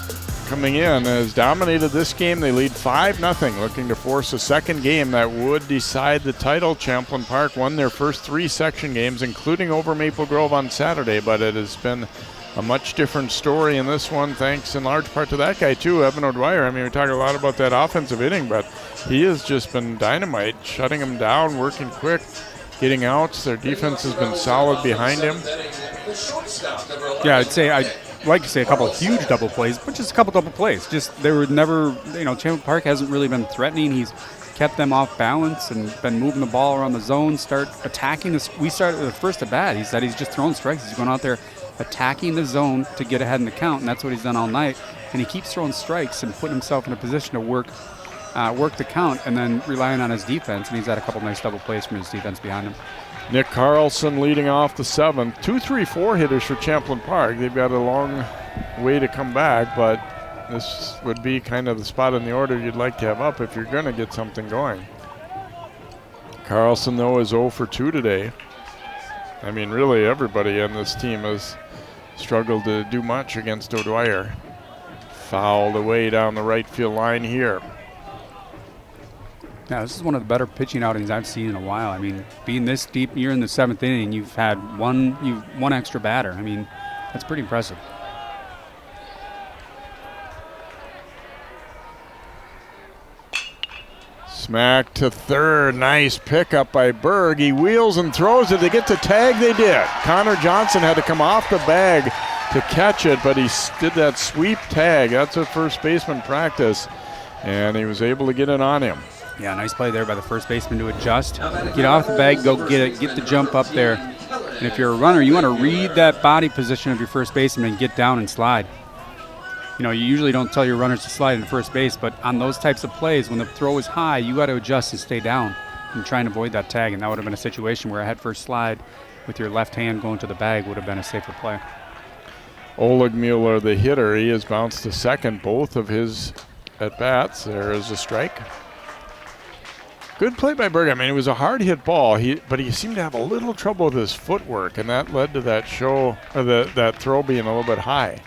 coming in, has dominated this game. They lead 5-0, looking to force a second game that would decide the title. Champlin Park won their first 3 section games, including over Maple Grove on Saturday, but it has been a much different story in this one, thanks in large part to that guy too, Evan O'Dwyer. I mean, we talk a lot about that offensive inning, but he has just been dynamite, shutting them down, working quick, getting outs. Their defense has been solid behind him. Yeah, I'd like to say a couple of huge double plays, but just a couple double plays. Just they were never, Champlin Park hasn't really been threatening. He's kept them off balance and been moving the ball around the zone, start attacking this. We started the first at bat. He said he's just throwing strikes. He's going out there attacking the zone to get ahead in the count, and that's what he's done all night. And he keeps throwing strikes and putting himself in a position to work the count and then relying on his defense, and he's had a couple nice double plays from his defense behind him. Nick Carlson leading off the 7th. 2, 3, 4 hitters for Champlin Park. They've got a long way to come back, but this would be kind of the spot in the order you'd like to have up if you're going to get something going. Carlson, though, is 0 for 2 today. I mean, really everybody on this team has struggled to do much against O'Dwyer. Fouled away down the right field line here. Yeah, this is one of the better pitching outings I've seen in a while. I mean, being this deep, you're in the 7th inning, you've had one extra batter. I mean, that's pretty impressive. Smack to third. Nice pickup by Berg. He wheels and throws it. They get the tag. They did. Connor Johnson had to come off the bag to catch it, but he did that sweep tag. That's what first baseman practice, and he was able to get it on him. Yeah, nice play there by the first baseman to adjust. Get off the bag, go get it, get the jump up there. And if you're a runner, you want to read that body position of your first baseman and get down and slide. You usually don't tell your runners to slide into first base, but on those types of plays, when the throw is high, you got to adjust and stay down and try and avoid that tag. And that would have been a situation where a head first slide with your left hand going to the bag would have been a safer play. Oleg Mueller, the hitter, he has bounced to second both of his at-bats. There is a strike. Good play by Berg. I mean, it was a hard hit ball, but he seemed to have a little trouble with his footwork, and that led to that that throw being a little bit high.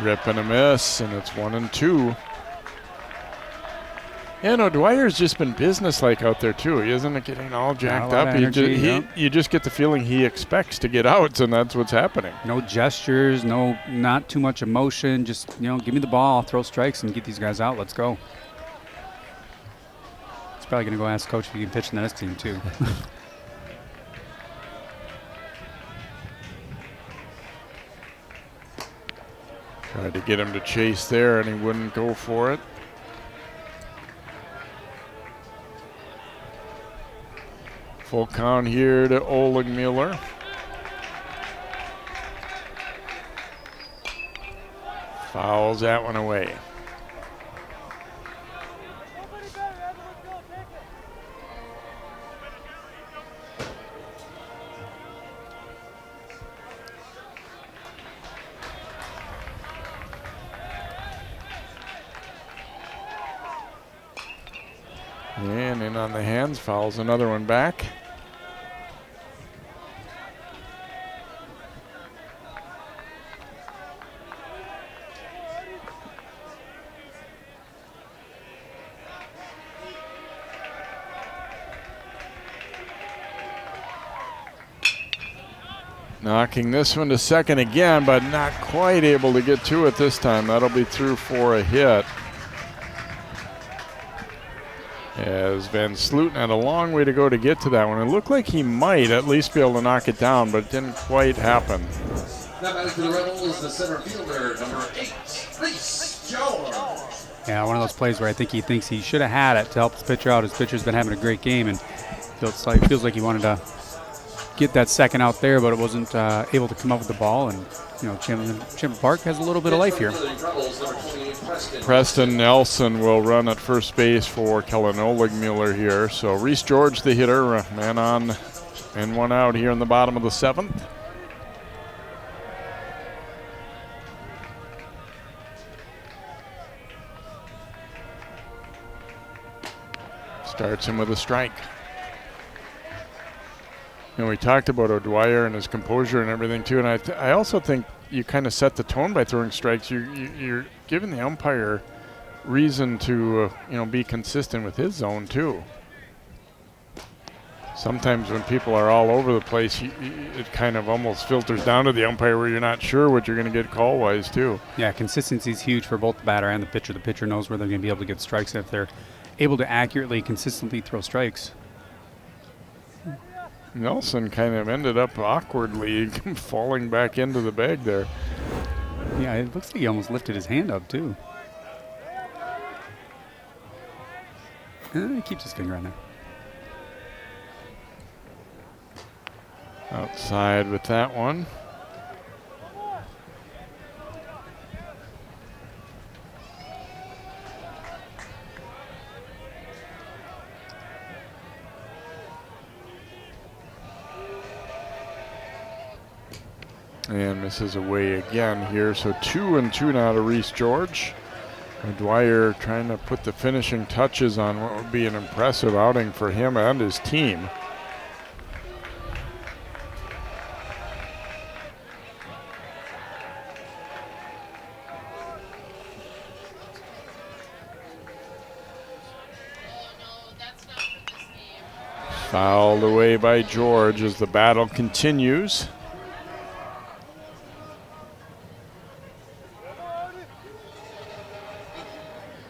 Rip and a miss, and it's 1-2. Yeah, no, Dwyer's just been businesslike out there too. He isn't getting all jacked up. You just get the feeling he expects to get outs, and that's what's happening. No gestures, not too much emotion. Just give me the ball, throw strikes, and get these guys out. Let's go. He's probably going to go ask coach if he can pitch in the next team too. Tried to get him to chase there, and he wouldn't go for it. Full count here to Oleg Mueller. Fouls that one away. And in on the hands, fouls another one back. Knocking this one to second again, but not quite able to get to it this time. That'll be through for a hit. As Van Slooten had a long way to go to get to that one. It looked like he might at least be able to knock it down, but it didn't quite happen. Now back to the Rebels, the center fielder, number 8, Reese George. Yeah, one of those plays where I think he thinks he should have had it to help his pitcher out. His pitcher's been having a great game, and feels like he wanted to get that second out there, but it wasn't able to come up with the ball. And Champlin Park has a little bit of life here. Preston Nelson will run at first base for Kellen Oligmuller here. So Reese George, the hitter, man on and one out here in the bottom of the 7th. Starts him with a strike. We talked about O'Dwyer and his composure and everything too, and I also think you kind of set the tone by throwing strikes. You're giving the umpire reason to be consistent with his zone too. Sometimes when people are all over the place, it kind of almost filters down to the umpire where you're not sure what you're going to get call-wise too. Yeah, consistency is huge for both the batter and the pitcher. The pitcher knows where they're going to be able to get strikes if they're able to accurately, consistently throw strikes. Nelson kind of ended up awkwardly falling back into the bag there. Yeah, it looks like he almost lifted his hand up too. He keeps his finger on there. Outside with that one. And misses away again here. So 2-2 now to Reese George. Dwyer trying to put the finishing touches on what would be an impressive outing for him and his team. Fouled away by George as the battle continues.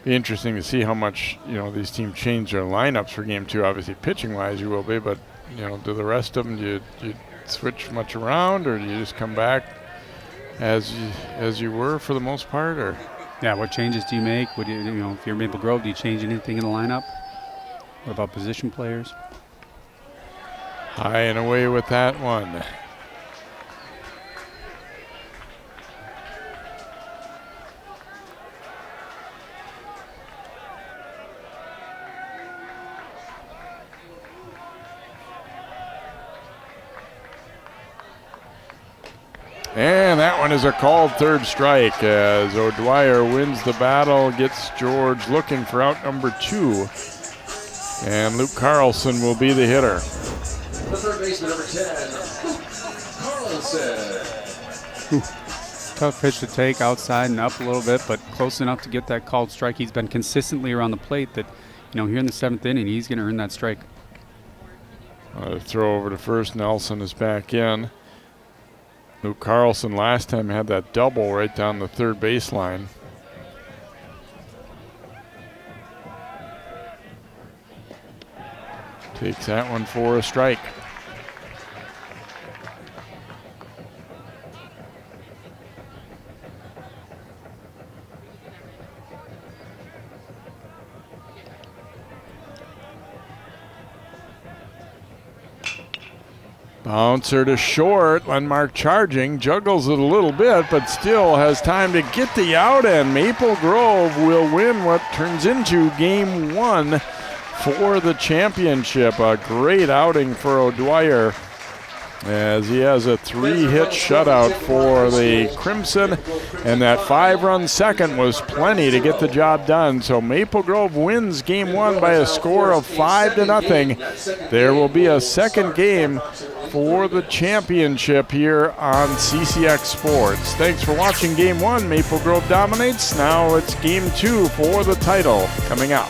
Be interesting to see how much these teams change their lineups for game 2. Obviously, pitching wise, you will be, but do the rest of them do you switch much around, or do you just come back as you were for the most part, or? Yeah, what changes do you make? Would if you're Maple Grove, do you change anything in the lineup? What about position players? High and away with that one. And that one is a called third strike as O'Dwyer wins the battle, gets George looking for out number 2. And Luke Carlson will be the hitter. The third baseman, number 10, Carlson. Tough pitch to take, outside and up a little bit, but close enough to get that called strike. He's been consistently around the plate that, here in the 7th inning, he's going to earn that strike. Throw over to first. Nelson is back in. Luke Carlson last time had that double right down the third baseline. Takes that one for a strike. Bouncer to short. Lenmark charging, juggles it a little bit, but still has time to get the out, and Maple Grove will win what turns into game 1 for the championship. A great outing for O'Dwyer as he has a 3-hit shutout for the Crimson, and that 5-run second was plenty to get the job done. So Maple Grove wins game 1 by a score of 5-0. There will be a second game for the championship here on CCX Sports. Thanks for watching game 1. Maple Grove dominates. Now it's game 2 for the title coming up.